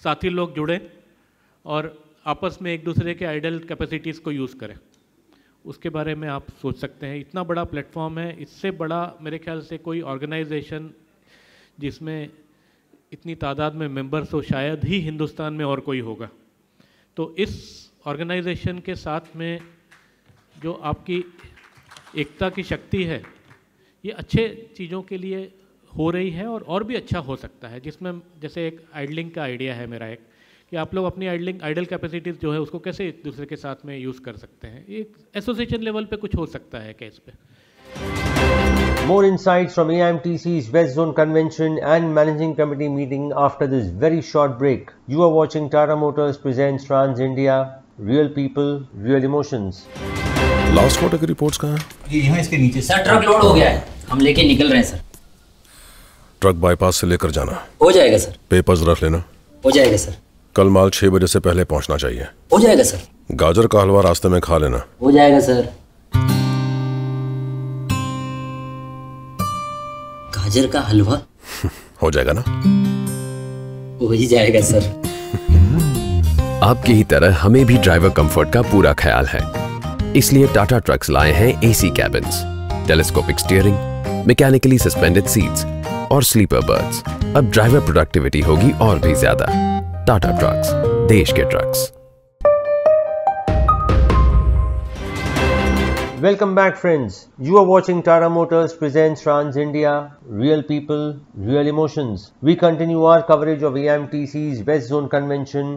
साथी लोग जुड़ें और आपस में एक दूसरे के आइडल कैपेसिटीज़ को यूज़ करें। उसके बारे में आप सोच सकते हैं। इतना बड़ा प्लेटफॉर्म है, इससे बड़ा मेरे ख्याल से कोई ऑर्गेनाइजेशन जिसमें इतनी तादाद में मेंबर्स हो शायद ही हिंदुस्तान में और कोई होगा। तो इस ऑर्गेनाइजेशन के साथ में जो आपकी एकता की शक्ति है, ये अच्छे चीज़ों के लिए हो रही है और भी अच्छा हो सकता है। जिसमें जैसे एक आइडलिंग का आइडिया है मेरा एक, कि आप लोग अपनी आइडल कैपेसिटीज़ जो है उसको कैसे एक दूसरे के साथ में यूज़ कर सकते हैं। एक एसोसिएशन लेवल पे कुछ हो सकता है केस पे। More insights from AIMTC's West Zone Convention and Managing Committee meeting after this very short break. You are watching Tata Motors presents Trans India, Real People, Real Emotions. Last quarter की reports कहाँ हैं? ये यहाँ इसके नीचे। Sir truck load हो गया है, हम लेके निकल रहे हैं सर। ट्रक बाईपास से लेकर जाना। हो जाएगा सर। पेपर्स रख लेना। हो जाएगा सर। कल माल 6 बजे से पहले पहुंचना चाहिए। हो जाएगा सर। गाजर का हलवा रास्ते में खा लेना। हो जाएगा सर। गाजर का हलवा हो जाएगा ना? हो ही जाएगा सर। आपकी ही तरह हमें भी ड्राइवर कंफर्ट का पूरा ख्याल है, इसलिए टाटा ट्रक्स लाए हैं AC cabins, telescopic steering, mechanically suspended seats और स्लीपर बर्थ्स। अब ड्राइवर प्रोडक्टिविटी होगी और भी ज्यादा। टाटा ट्रक्स, देश के trucks. Welcome back, friends. You are watching Tata Motors presents Trans India, Real People, Real Emotions. We continue our coverage of AIMTC's West Zone Convention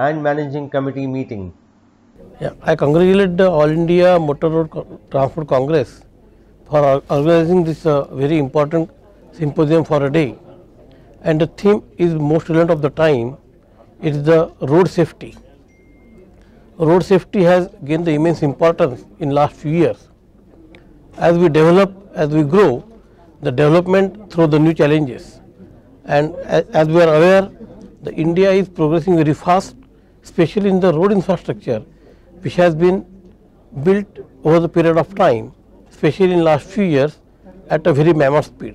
and Managing Committee meeting. Yeah, I congratulate the All India Motor Road Transport Congress for organizing this very important symposium for a day. And the theme is most relevant of the time. It is the road safety. Road safety has gained the immense importance in last few years. As we develop, as we grow, the development through the new challenges, and as we are aware, the India is progressing very fast, especially in the road infrastructure, which has been built over the period of time, especially in last few years, at a very mammoth speed.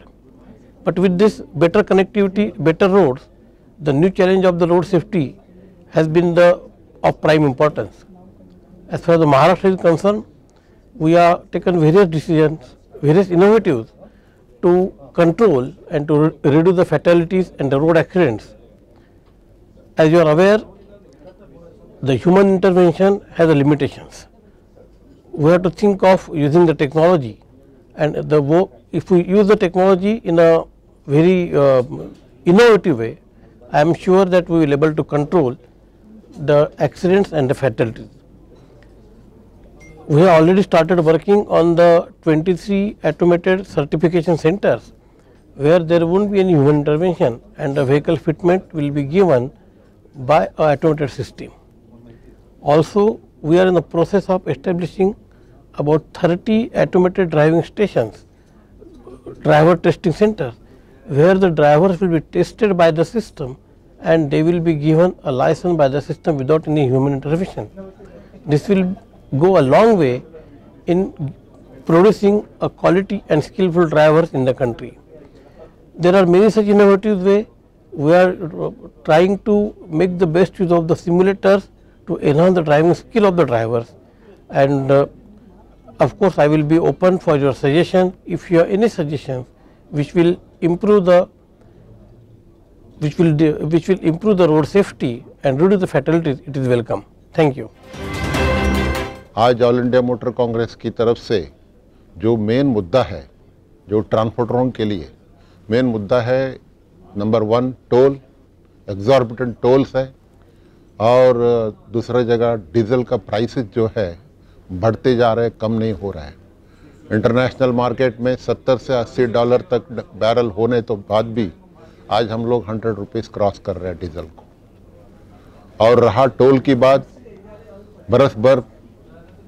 But with this better connectivity, better roads, the new challenge of the road safety has been of prime importance. As far as the Maharashtra is concerned, we have taken various decisions, various innovatives to control and to reduce the fatalities and the road accidents. As you are aware, the human intervention has the limitations. We have to think of using the technology, and if we use the technology in a very innovative way, I am sure that we will be able to control the accidents and the fatalities. We have already started working on the 23 automated certification centers where there won't be any human intervention and the vehicle fitment will be given by an automated system. Also, we are in the process of establishing about 30 automated driving stations, driver testing centers, where the drivers will be tested by the system and they will be given a license by the system without any human intervention. This will go a long way in producing a quality and skillful drivers in the country. There are many such innovative ways. We are trying to make the best use of the simulators to enhance the driving skill of the drivers, and of course I will be open for your suggestion. If you have any suggestions which will improve the road safety and reduce the fatalities, it is welcome. Thank you. आज all India motor Congress की तरफ से जो main मुद्दा है, जो ट्रांसपोर्टरों के लिए मेन मुद्दा है, नंबर 1 टोल, एग्जॉर्बिटेंट टोल्स है, और दूसरा जगह डीजल का प्राइसेस जो है बढ़ते जा रहे हैं, कम नहीं हो रहा है। इंटरनेशनल मार्केट में 70 से 80 डॉलर तक बैरल होने तो बाद भी आज हम लोग 100 रुपीज़ क्रॉस कर रहे हैं डीजल को। और रहा टोल की बात, बरस भर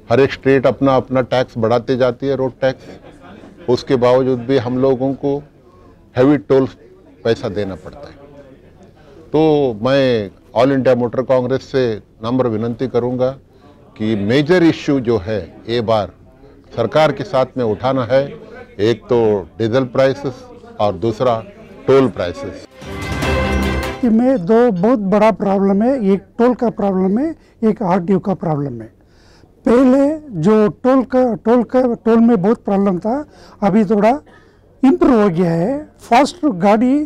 हर एक स्टेट अपना अपना टैक्स बढ़ाते जाती है, रोड टैक्स, उसके बावजूद भी हम लोगों को हैवी टोल पैसा देना पड़ता है। तो मैं ऑल इंडिया मोटर कांग्रेस से नम्र विनंती करूंगा कि मेजर इश्यू जो है ये बार सरकार के साथ में उठाना है, एक तो डीजल प्राइसेस और दूसरा टोल प्राइसेस। में दो बहुत बड़ा प्रॉब्लम है, एक टोल का प्रॉब्लम है, एक आरटीओ का प्रॉब्लम है। पहले जो टोल में बहुत प्रॉब्लम था, अभी थोड़ा इम्प्रूव हो गया है। फास्ट गाड़ी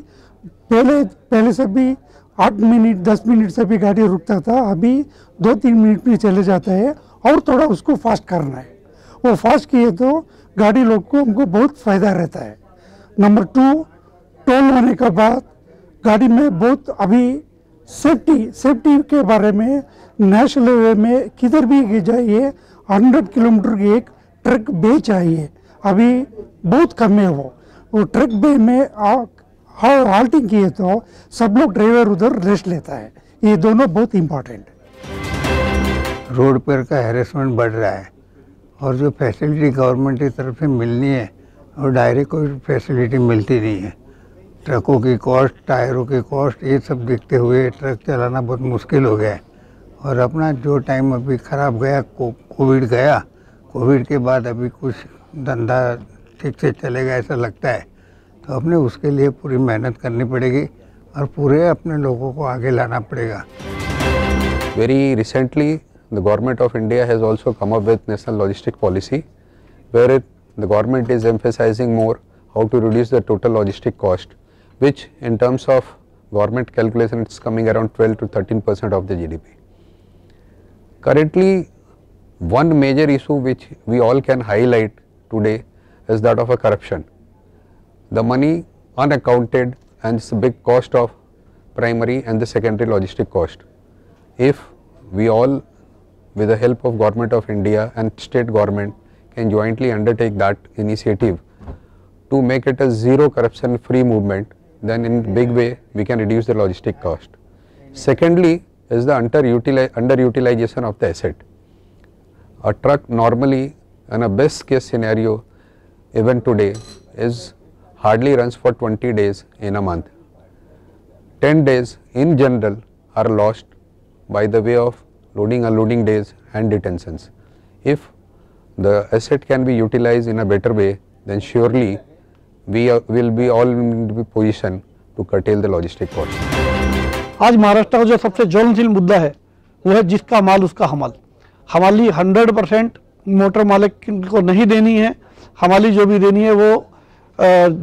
पहले से भी 8 मिनट 10 मिनट से भी गाड़ी रुकता था, अभी 2-3 मिनट में चले जाता है, और थोड़ा उसको फास्ट करना है। वो फास्ट किए तो गाड़ी लोग को हमको बहुत फ़ायदा रहता है। नंबर 2, टोल होने के बाद गाड़ी में बहुत अभी सेफ्टी के बारे में नेशनल हाईवे में किधर भी जाइए 100 किलोमीटर की एक ट्रक बे चाहिए, अभी बहुत कम है। वो ट्रक बे में हाल्टिंग किए तो सब लोग ड्राइवर उधर रेस्ट लेता है। ये दोनों बहुत इम्पोर्टेंट है। रोड पर का हैरेसमेंट बढ़ रहा है, और जो फैसिलिटी गवर्नमेंट की तरफ से मिलनी है और डायरेक्ट कोई फैसिलिटी मिलती नहीं है। ट्रकों की कॉस्ट, टायरों की कॉस्ट, ये सब देखते हुए ट्रक चलाना बहुत मुश्किल हो गया है। और अपना जो टाइम अभी ख़राब गया, कोविड के बाद अभी कुछ धंधा ठीक से चलेगा ऐसा लगता है, तो अपने उसके लिए पूरी मेहनत करनी पड़ेगी और पूरे अपने लोगों को आगे लाना पड़ेगा। Very recently, the government of India has also come up with national logistic policy, where the government is emphasizing more how to reduce the total logistic cost, which in terms of government calculation it's coming around 12 to 13% of the GDP. Currently, one major issue which we all can highlight today is that of a corruption. The money unaccounted, and it's a big cost of primary and the secondary logistic cost. If we all, with the help of Government of India and state government, can jointly undertake that initiative to make it a zero corruption free movement, then in big way we can reduce the logistic cost. Secondly is the underutilization of the asset. A truck normally, in a best case scenario, even today, is hardly runs for 20 days in a month. 10 days in general are lost by the way of loading, unloading days and detentions. If the asset can be utilized in a better way, then surely we will be all in the position to curtail the logistic cost. आज महाराष्ट्र का जो सबसे ज्वलनशील मुद्दा है वो है जिसका माल उसका हमाल। हमाली 100% मोटर मालिक को नहीं देनी है। हमाली जो भी देनी है वो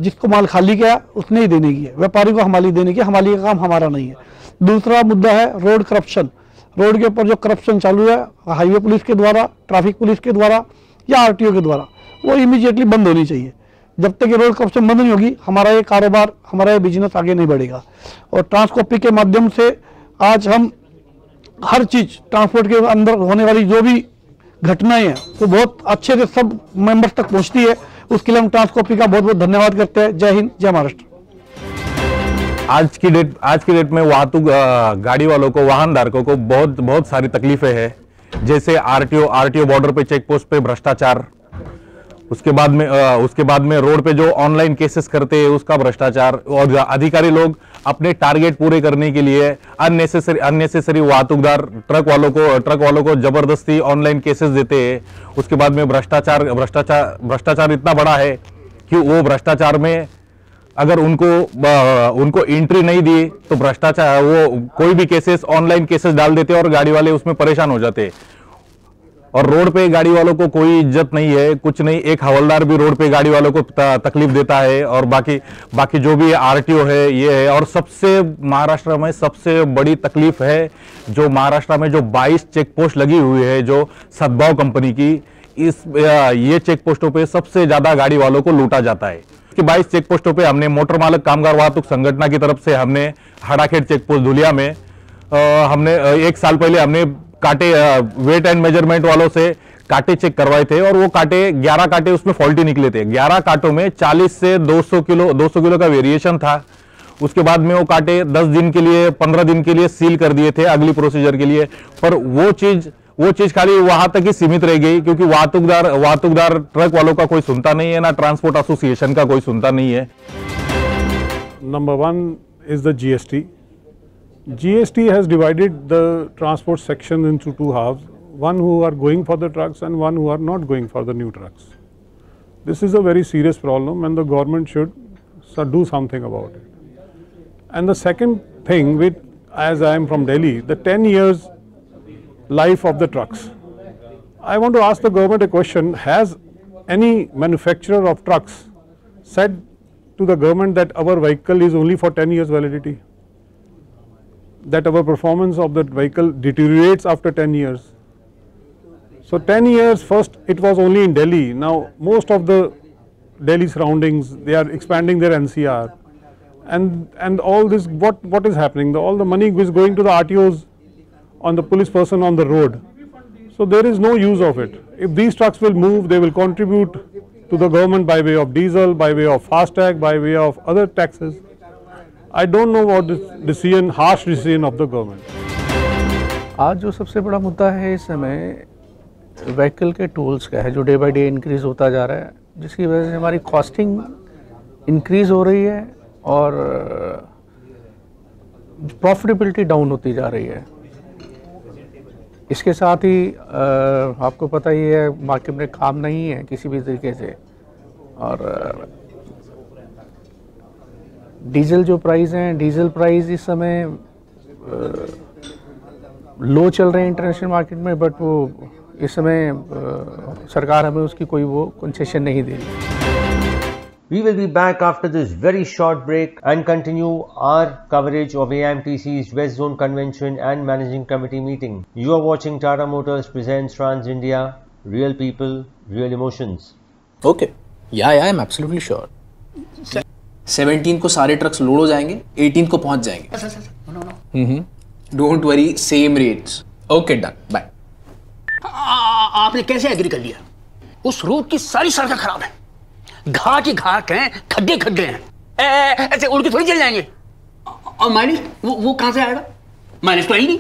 जिसको माल खाली किया उसने ही देने की है, व्यापारी को हमाली देने की। हमाली का काम हमारा नहीं है। दूसरा मुद्दा है रोड करप्शन। रोड के ऊपर जो करप्शन चालू है हाईवे पुलिस के द्वारा, ट्रैफिक पुलिस के द्वारा या आरटीओ के द्वारा, वो इमीडिएटली बंद होनी चाहिए। जब तक ये रोड करप्शन बंद नहीं होगी हमारा ये कारोबार, हमारा ये बिजनेस आगे नहीं बढ़ेगा। और ट्रांसकॉपी के माध्यम से आज हम हर चीज़ ट्रांसपोर्ट के अंदर होने वाली जो भी घटनाएं हैं वो बहुत अच्छे से सब मेंबर्स तक पहुंचती है, उसके लिए हम ट्रांसकॉपी का बहुत बहुत धन्यवाद करते हैं। जय हिंद, जय महाराष्ट्र। आज की डेट में वाहतूक गाड़ी वालों को, वाहन धारकों को बहुत सारी तकलीफें हैं, जैसे आरटीओ बॉर्डर पे, चेक पोस्ट पे भ्रष्टाचार, उसके बाद में रोड पे जो ऑनलाइन केसेस करते हैं उसका भ्रष्टाचार, और अधिकारी लोग अपने टारगेट पूरे करने के लिए अननेसेसरी वाहतूकदार ट्रक वालों को जबरदस्ती ऑनलाइन केसेस देते हैं। उसके बाद में भ्रष्टाचार इतना बड़ा है कि वो भ्रष्टाचार में अगर उनको एंट्री नहीं दी तो भ्रष्टाचार, वो कोई भी केसेस ऑनलाइन केसेस डाल देते और गाड़ी वाले उसमें परेशान हो जाते। और रोड पे गाड़ी वालों को कोई इज्जत नहीं है, कुछ नहीं। एक हवलदार भी रोड पे गाड़ी वालों को तकलीफ देता है, और बाकी जो भी आरटीओ है ये है। और सबसे महाराष्ट्र में सबसे बड़ी तकलीफ है जो महाराष्ट्र में जो 22 चेक पोस्ट लगी हुई है जो सद्भाव कंपनी की, ये चेक पोस्टों पे सबसे ज्यादा गाड़ी वालों को लूटा जाता है। कि 22 चेक पोस्टों पे हमने मोटर मालक कामगार वाहतुक संगठन की तरफ से हमने हड़ाखेड़ चेक पोस्ट धुलिया में हमने 1 साल पहले हमने कांटे वेट एंड मेजरमेंट वालों से कांटे चेक करवाए थे, और वो 11 कांटे उसमें फॉल्टी निकले थे। 11 कांटों में 40 से 200 किलो का वेरिएशन था। उसके बाद में वो कांटे 10 दिन के लिए, 15 दिन के लिए सील कर दिए थे अगली प्रोसीजर के लिए। पर वो चीज खाली वहां तक ही सीमित रह गई, क्योंकि वाहतुकदार ट्रक वालों का कोई सुनता नहीं है, ना ट्रांसपोर्ट एसोसिएशन का कोई सुनता नहीं है। Number 1 is the GST. GST has divided the transport section into 2 halves, one who are going for the trucks and one who are not going for the new trucks. This is a very serious problem and the government should do something about it. And the second thing, as I am from Delhi, the 10 years life of the trucks. I want to ask the government a question: has any manufacturer of trucks said to the government that our vehicle is only for 10 years validity? That our performance of that vehicle deteriorates after 10 years. So 10 years, first it was only in Delhi. Now most of the Delhi surroundings, they are expanding their NCR. And all this, what is happening? All the money is going to the RTOs on the police person on the road. So there is no use of it. If these trucks will move, they will contribute to the government by way of diesel, by way of FASTag, by way of other taxes. I don't know what this harsh decision of the government. आज जो सबसे बड़ा मुद्दा है इस समय vehicle के tolls का है, जो डे बाय डे इंक्रीज होता जा रहा है, जिसकी वजह से हमारी कॉस्टिंग इंक्रीज हो रही है और प्रॉफिटेबिलिटी डाउन होती जा रही है। इसके साथ ही आपको पता ही है मार्केट में काम नहीं है किसी भी तरीके से, और डीजल जो प्राइस हैं, डीजल प्राइस इस समय लो चल रहे हैं इंटरनेशनल मार्केट में, बट वो इस समय सरकार हमें उसकी कोई वो कंसेशन नहीं दे रही। We will be back after this very short break and continue our coverage of AIMTC's West Zone Convention and Managing Committee meeting. You are watching Tata Motors presents Trans India, Real People, Real Emotions. Okay, yeah, I'm absolutely sure. 17 को सारे trucks load हो जाएंगे, 18 को पहुंच जाएंगे। Don't worry, same rates. Okay, done, bye. आपने कैसे agree कर लिया? उस रोड की सारी सड़कें खराब है, घाट ही घाट हैं, खड्डे खड्डे हैं, ऐसे उड़ के थोड़ी चल जाएंगे। और माइलेज वो कहां से आएगा? माइलेज तो आई नहीं।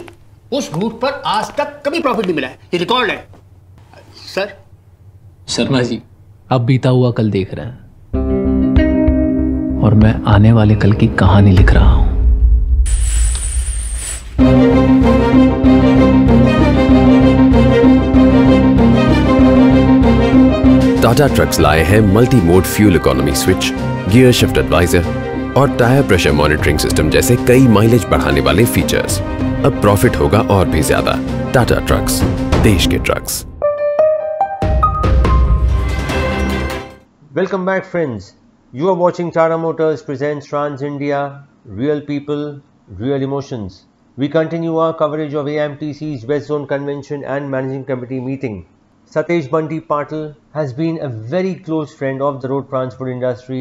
उस रूट पर आज तक कभी प्रॉफिट नहीं मिला है, ये रिकॉर्ड है। सर शर्मा जी, आप बीता हुआ कल देख रहे हैं और मैं आने वाले कल की कहानी लिख रहा हूं। टाटा ट्रक्स लाए हैं multi mode fuel economy switch, gear shift advisor और टायर प्रेशर मॉनिटरिंग सिस्टम जैसे कई माइलेज बढ़ाने वाले फीचर्स। अब प्रॉफिट होगा और भी ज्यादा। टाटा ट्रक्स, देश के trucks. Welcome back, friends. You are watching Tata Motors presents Trans India, Real People, Real Emotions. We continue our coverage of AIMTC's West Zone Convention and Managing Committee meeting. Satesh Bunty Patil has been a very close friend of the road transport industry,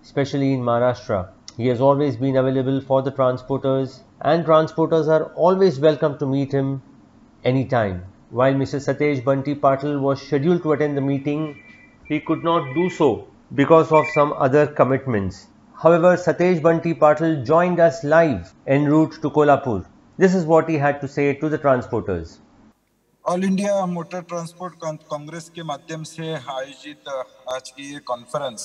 especially in Maharashtra. He has always been available for the transporters, and transporters are always welcome to meet him anytime. While Mr. Satesh Bunty Patil was scheduled to attend the meeting, he could not do so because of some other commitments. However, Satesh Bunty Patil joined us live en route to Kolhapur. This is what he had to say to the transporters. All India motor transport Congress के माध्यम से आयोजित आज की ये conference,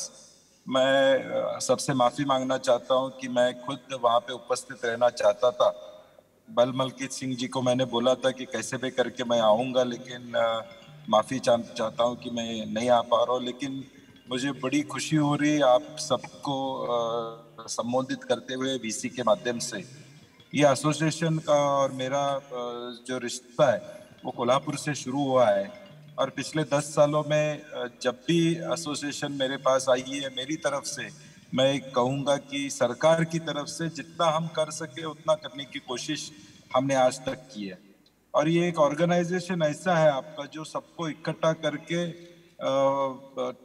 मैं सबसे माफ़ी मांगना चाहता हूं कि मैं खुद वहां पे उपस्थित रहना चाहता था। बलमलकीत सिंह जी को मैंने बोला था कि कैसे भी करके मैं आऊंगा, लेकिन माफ़ी चाहता हूं कि मैं नहीं आ पा रहा हूं। लेकिन मुझे बड़ी खुशी हो रही है आप सबको संबोधित करते हुए वीसी के माध्यम से। ये एसोसिएशन का और मेरा जो रिश्ता है वो कोल्हापुर से शुरू हुआ है और पिछले 10 सालों में जब भी एसोसिएशन मेरे पास आई है, मेरी तरफ से मैं कहूँगा कि सरकार की तरफ से जितना हम कर सके उतना करने की कोशिश हमने आज तक की है। और ये एक ऑर्गेनाइजेशन ऐसा है आपका जो सबको इकट्ठा करके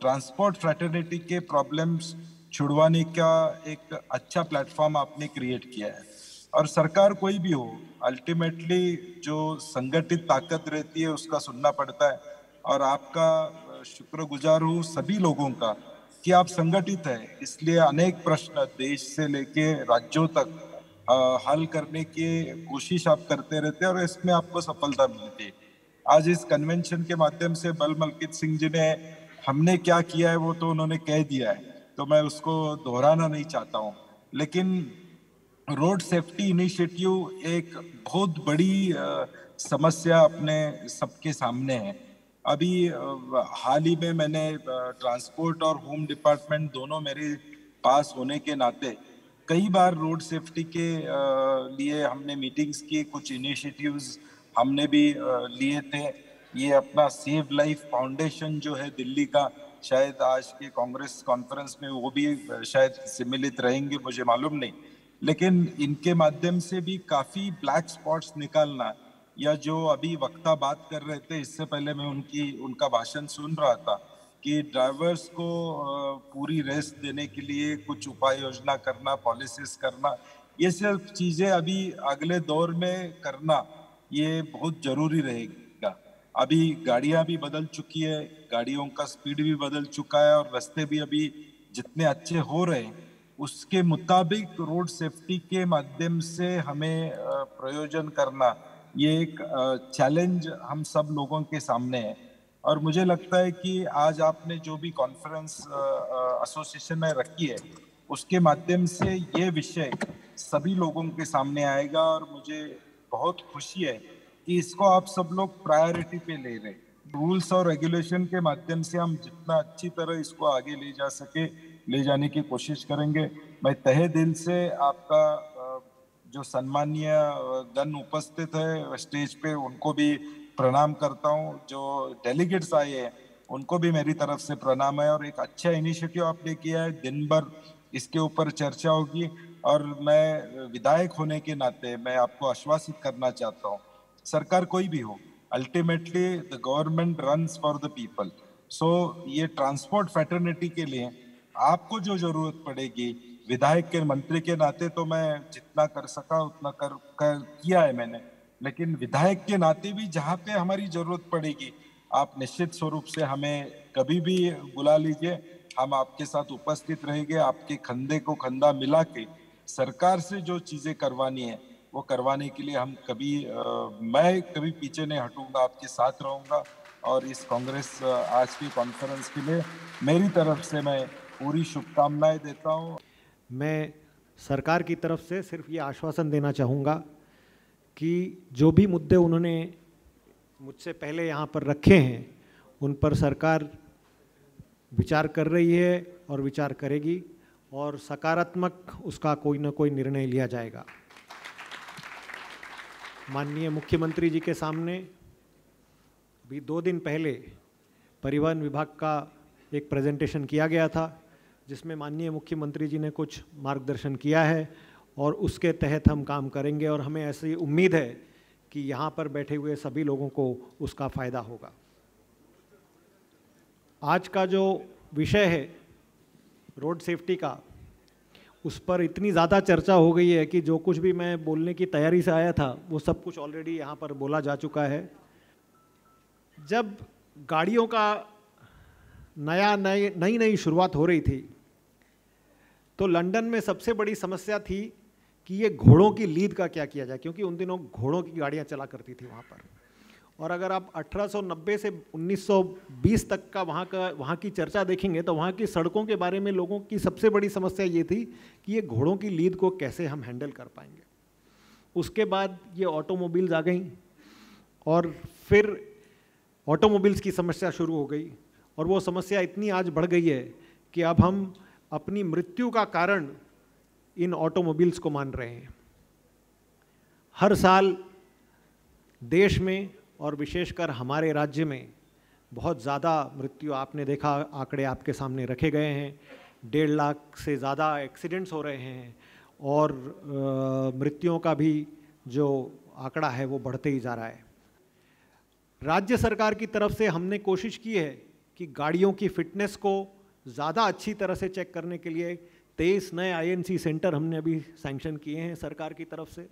ट्रांसपोर्ट फ्रेटर्निटी के प्रॉब्लम्स छुड़वाने का एक अच्छा प्लेटफॉर्म आपने क्रिएट किया है। और सरकार कोई भी हो, अल्टीमेटली जो संगठित ताकत रहती है उसका सुनना पड़ता है। और आपका शुक्रगुजार हूँ सभी लोगों का कि आप संगठित हैं, इसलिए अनेक प्रश्न देश से लेके राज्यों तक हल करने की कोशिश आप करते रहते हैं और इसमें आपको सफलता मिलती है। आज इस कन्वेंशन के माध्यम से बलमलकीत सिंह जी ने हमने क्या किया है वो तो उन्होंने कह दिया है, तो मैं उसको दोहराना नहीं चाहता हूँ। लेकिन रोड सेफ्टी इनिशिएटिव एक बहुत बड़ी समस्या अपने सबके सामने है। अभी हाल ही में मैंने ट्रांसपोर्ट और होम डिपार्टमेंट दोनों मेरे पास होने के नाते कई बार रोड सेफ्टी के लिए हमने मीटिंग्स की, कुछ इनिशिएटिव्स हमने भी लिए थे। ये अपना सेव लाइफ फाउंडेशन जो है दिल्ली का, शायद आज के कांग्रेस कॉन्फ्रेंस में वो भी शायद सम्मिलित रहेंगे, मुझे मालूम नहीं। लेकिन इनके माध्यम से भी काफ़ी ब्लैक स्पॉट्स निकालना, या जो अभी वक्ता बात कर रहे थे इससे पहले मैं उनका भाषण सुन रहा था कि ड्राइवर्स को पूरी रेस्ट देने के लिए कुछ उपाय योजना करना, पॉलिसीज करना, ये सब चीज़ें अभी अगले दौर में करना ये बहुत ज़रूरी रहेगा। अभी गाड़ियाँ भी बदल चुकी है, गाड़ियों का स्पीड भी बदल चुका है और रास्ते भी अभी जितने अच्छे हो रहे हैं उसके मुताबिक रोड सेफ्टी के माध्यम से हमें प्रयोजन करना ये एक चैलेंज हम सब लोगों के सामने है। और मुझे लगता है कि आज आपने जो भी कॉन्फ्रेंस एसोसिएशन में रखी है उसके माध्यम से ये विषय सभी लोगों के सामने आएगा और मुझे बहुत खुशी है कि इसको आप सब लोग प्रायोरिटी पे ले रहे। रूल्स और रेगुलेशन के माध्यम से हम जितना अच्छी तरह इसको आगे ले जा सके ले जाने की कोशिश करेंगे। मैं तहे दिल से आपका जो सम्मानीय गण उपस्थित है स्टेज पे उनको भी प्रणाम करता हूँ, जो डेलीगेट्स आए हैं उनको भी मेरी तरफ से प्रणाम है। और एक अच्छा इनिशिएटिव आपने किया है, दिन भर इसके ऊपर चर्चा होगी और मैं विधायक होने के नाते मैं आपको आश्वासित करना चाहता हूँ, सरकार कोई भी हो, ultimately the government runs for the people. So ये ट्रांसपोर्ट फ्रेटर्निटी के लिए आपको जो जरूरत पड़ेगी, विधायक के मंत्री के नाते तो मैं जितना कर सका उतना किया है मैंने, लेकिन विधायक के नाते भी जहाँ पे हमारी जरूरत पड़ेगी आप निश्चित स्वरूप से हमें कभी भी बुला लीजिए, हम आपके साथ उपस्थित रहेंगे। आपके कंधे को कंधा मिला के सरकार से जो चीजें करवानी है वो करवाने के लिए हम मैं कभी पीछे नहीं हटूंगा, आपके साथ रहूंगा। और इस कांग्रेस आज की कॉन्फ्रेंस के लिए मेरी तरफ से मैं पूरी शुभकामनाएं देता हूं। मैं सरकार की तरफ से सिर्फ ये आश्वासन देना चाहूँगा कि जो भी मुद्दे उन्होंने मुझसे पहले यहाँ पर रखे हैं उन पर सरकार विचार कर रही है और विचार करेगी और सकारात्मक उसका कोई ना कोई निर्णय लिया जाएगा। माननीय मुख्यमंत्री जी के सामने भी 2 दिन पहले परिवहन विभाग का एक प्रेजेंटेशन किया गया था जिसमें माननीय मुख्यमंत्री जी ने कुछ मार्गदर्शन किया है और उसके तहत हम काम करेंगे और हमें ऐसी उम्मीद है कि यहाँ पर बैठे हुए सभी लोगों को उसका फ़ायदा होगा। आज का जो विषय है रोड सेफ्टी का, उस पर इतनी ज़्यादा चर्चा हो गई है कि जो कुछ भी मैं बोलने की तैयारी से आया था वो सब कुछ ऑलरेडी यहाँ पर बोला जा चुका है। जब गाड़ियों का नई शुरुआत हो रही थी तो लंदन में सबसे बड़ी समस्या थी कि ये घोड़ों की लीद का क्या किया जाए, क्योंकि उन दिनों घोड़ों की गाड़ियाँ चला करती थी वहाँ पर। और अगर आप 1890 से 1920 तक का वहाँ की चर्चा देखेंगे तो वहाँ की सड़कों के बारे में लोगों की सबसे बड़ी समस्या ये थी कि ये घोड़ों की लीद को कैसे हम हैंडल कर पाएंगे। उसके बाद ये ऑटोमोबाइल्स आ गई और फिर ऑटोमोबाइल्स की समस्या शुरू हो गई, और वो समस्या इतनी आज बढ़ गई है कि अब हम अपनी मृत्यु का कारण इन ऑटोमोबाइल्स को मान रहे हैं। हर साल देश में और विशेषकर हमारे राज्य में बहुत ज़्यादा मृत्यु, आपने देखा आंकड़े आपके सामने रखे गए हैं, 1.5 लाख से ज़्यादा एक्सीडेंट्स हो रहे हैं और मृत्युओं का भी जो आंकड़ा है वो बढ़ते ही जा रहा है। राज्य सरकार की तरफ से हमने कोशिश की है कि गाड़ियों की फिटनेस को ज़्यादा अच्छी तरह से चेक करने के लिए 23 नए INC सेंटर हमने अभी सैंक्शन किए हैं सरकार की तरफ से।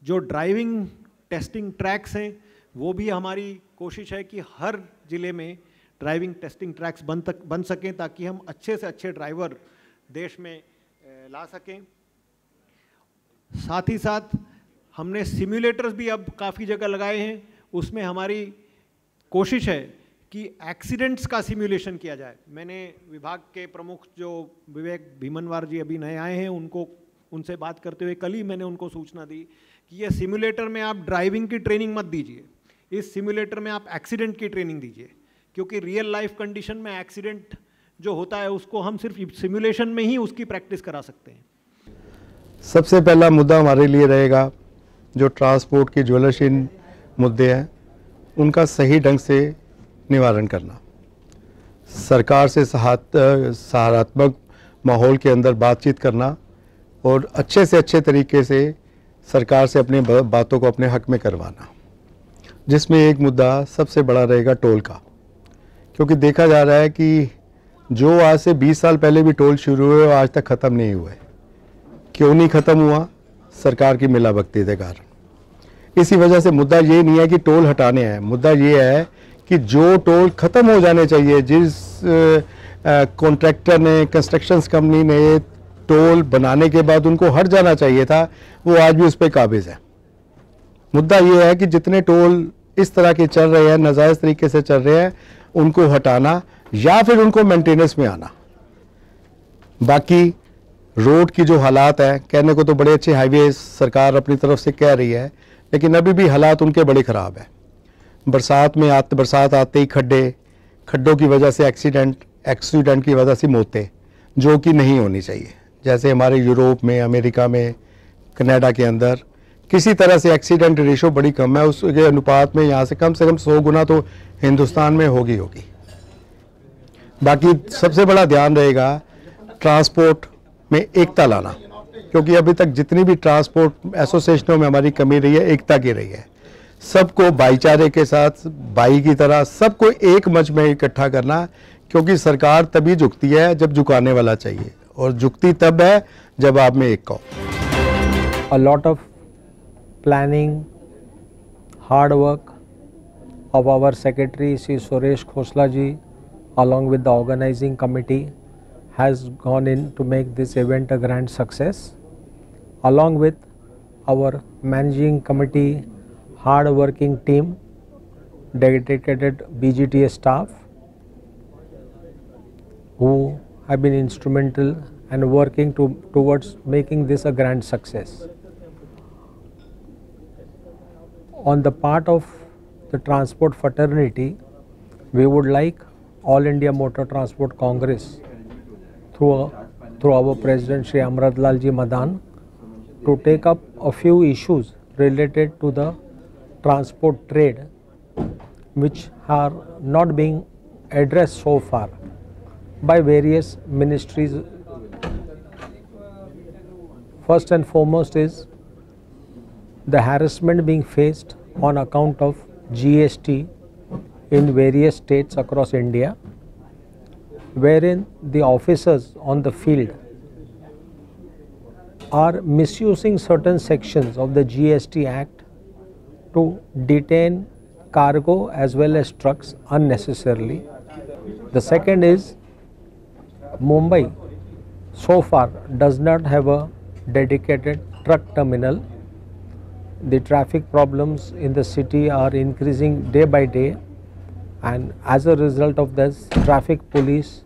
जो ड्राइविंग टेस्टिंग ट्रैक्स हैं वो भी हमारी कोशिश है कि हर ज़िले में ड्राइविंग टेस्टिंग ट्रैक्स बन सकें ताकि हम अच्छे से अच्छे ड्राइवर देश में ला सकें। साथ ही साथ हमने सिम्युलेटर्स भी अब काफ़ी जगह लगाए हैं। उसमें हमारी कोशिश है कि एक्सीडेंट्स का सिमुलेशन किया जाए। मैंने विभाग के प्रमुख जो विवेक भीमनवार जी अभी नए आए हैं उनसे बात करते हुए कल ही मैंने उनको सूचना दी कि ये सिमुलेटर में आप ड्राइविंग की ट्रेनिंग मत दीजिए, इस सिमुलेटर में आप एक्सीडेंट की ट्रेनिंग दीजिए, क्योंकि रियल लाइफ कंडीशन में एक्सीडेंट जो होता है उसको हम सिर्फ सिमुलेशन में ही उसकी प्रैक्टिस करा सकते हैं। सबसे पहला मुद्दा हमारे लिए रहेगा जो ट्रांसपोर्ट के ज्वलनशील मुद्दे हैं उनका सही ढंग से निवारण करना। सरकार से सकारात्मक माहौल के अंदर बातचीत करना और अच्छे से अच्छे तरीके से सरकार से अपनी बातों को अपने हक में करवाना, जिसमें एक मुद्दा सबसे बड़ा रहेगा टोल का, क्योंकि देखा जा रहा है कि जो आज से 20 साल पहले भी टोल शुरू हुए और आज तक ख़त्म नहीं हुए। क्यों नहीं ख़त्म हुआ? सरकार की मिलावटी के कारण। इसी वजह से मुद्दा ये नहीं है कि टोल हटाने हैं, मुद्दा ये है कि जो टोल ख़त्म हो जाने चाहिए, जिस कॉन्ट्रैक्टर ने, कंस्ट्रक्शंस कंपनी ने टोल बनाने के बाद उनको हट जाना चाहिए था, वो आज भी उस पर काबिज है। मुद्दा ये है कि जितने टोल इस तरह के चल रहे हैं, नाजायज़ तरीके से चल रहे हैं, उनको हटाना या फिर उनको मेंटेनेंस में आना। बाकी रोड की जो हालात है, कहने को तो बड़े अच्छे हाईवे सरकार अपनी तरफ से कह रही है, लेकिन अभी भी हालात उनके बड़े ख़राब है। बरसात आते ही खड्डों की वजह से एक्सीडेंट की वजह से मौतें जो कि नहीं होनी चाहिए। जैसे हमारे यूरोप में, अमेरिका में, कनाडा के अंदर किसी तरह से एक्सीडेंट रेशो बड़ी कम है, उसके अनुपात में यहाँ से कम 100 गुना तो हिंदुस्तान में होगी। बाकी सबसे बड़ा ध्यान रहेगा ट्रांसपोर्ट में एकता लाना, क्योंकि अभी तक जितनी भी ट्रांसपोर्ट एसोसिएशनों में हमारी कमी रही है, एकता की रही है। सबको भाईचारे के साथ, भाई की तरह सबको एक मंच में इकट्ठा करना, क्योंकि सरकार तभी झुकती है जब झुकाने वाला चाहिए, और झुकती तब है जब आप में एक हो। A lot of planning, hard work of our secretary Sri Suresh Khosla ji along with the organizing committee has gone in to make this event a grand success, along with our managing committee, hard working team, dedicated BGTA staff who have been instrumental and working towards making this a grand success. On the part of the transport fraternity, we would like All India Motor Transport Congress through our president Shri Amratlal ji Madan to take up a few issues related to the transport trade which are not being addressed so far by various ministries. First and foremost is the harassment being faced on account of GST in various states across India, wherein the officers on the field are misusing certain sections of the GST Act to detain cargo as well as trucks unnecessarily. The second is Mumbai so far does not have a dedicated truck terminal. The traffic problems in the city are increasing day by day, and as a result of this, traffic police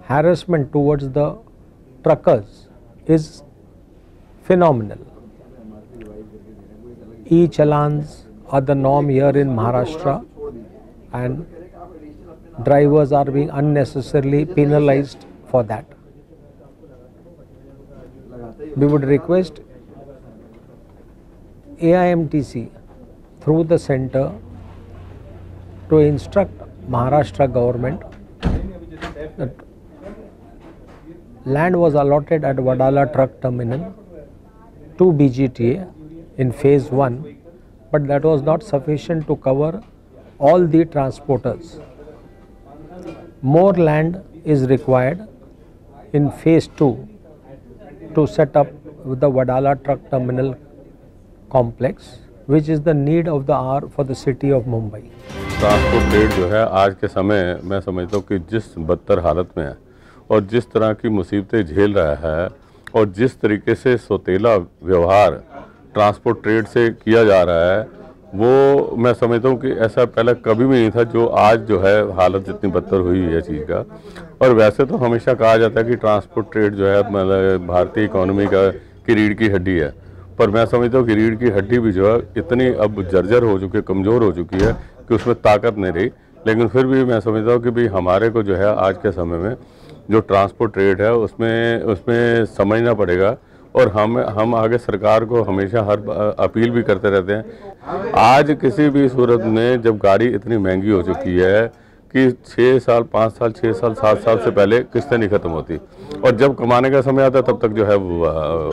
harassment towards the truckers is phenomenal. E-challans are the norm here in Maharashtra, and drivers are being unnecessarily penalized for that. We would request AIMTC through the center to instruct Maharashtra government that land was allotted at Wadala truck terminal to BGTA in phase 1, but that was not sufficient to cover all the transporters. More land is required in phase 2 to set up the Wadala truck terminal complex, which is the need of the hour for the city of Mumbai. Transport trade जो है आज के समय मैं समझता हूँ कि जिस बदतर हालत में है और जिस तरह की मुसीबतें झेल रहा है और जिस तरीके से सौतेला व्यवहार ट्रांसपोर्ट ट्रेड से किया जा रहा है, वो मैं समझता हूँ कि ऐसा पहले कभी भी नहीं था जो आज जो है हालत जितनी बदतर हुई है चीज़ का। और वैसे तो हमेशा कहा जाता है कि ट्रांसपोर्ट ट्रेड जो है मतलब भारतीय इकोनॉमी का की रीढ़ की हड्डी है, पर मैं समझता हूँ कि रीढ़ की हड्डी भी जो है इतनी अब जर्जर हो चुकी है, कमज़ोर हो चुकी है कि उसमें ताकत नहीं रही। लेकिन फिर भी मैं समझता हूँ कि भाई हमारे को जो है आज के समय में जो ट्रांसपोर्ट ट्रेड है उसमें समझना पड़ेगा, और हम आगे सरकार को हमेशा हर अपील भी करते रहते हैं। आज किसी भी सूरत में जब गाड़ी इतनी महंगी हो चुकी है कि 6 साल 5 साल 6 साल 7 साल से पहले किस्तें नहीं खत्म होती, और जब कमाने का समय आता है तब तक जो है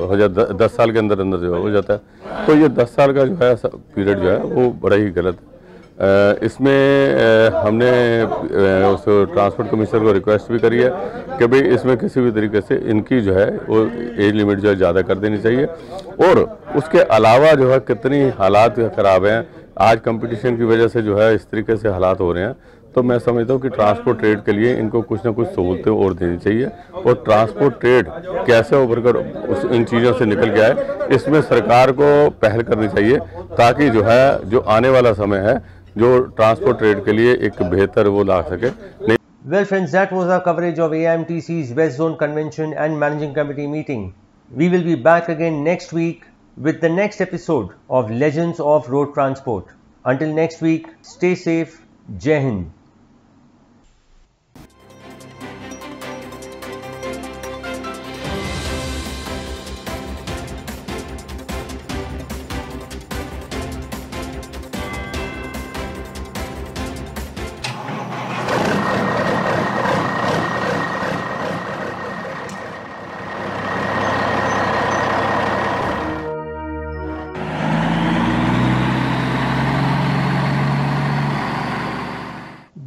हो जाता, 10 साल के अंदर अंदर जो हो जाता है। तो ये 10 साल का जो है पीरियड जो है वो बड़ा ही गलत है। इसमें हमने उस ट्रांसपोर्ट कमिश्नर को रिक्वेस्ट भी करी है कि भाई इसमें किसी भी तरीके से इनकी जो है वो एज लिमिट जो है ज़्यादा कर देनी चाहिए। और उसके अलावा जो है कितनी हालात ख़राब हैं आज कंपटीशन की वजह से जो है इस तरीके से हालात हो रहे हैं, तो मैं समझता हूँ कि ट्रांसपोर्ट ट्रेड के लिए इनको कुछ ना कुछ सहूलतें और देनी चाहिए, और ट्रांसपोर्ट ट्रेड कैसे उभर कर इन चीज़ों से निकल के आए इसमें सरकार को पहल करनी चाहिए, ताकि जो है जो आने वाला समय है जो ट्रांसपोर्ट ट्रेड के लिए एक बेहतर वो ला सके। Well friends, that was our coverage of AIMTC's West Zone Convention and Managing Committee meeting. We will be back again next week with the next episode of Legends of Road Transport. Until next week, stay safe. Jai Hind.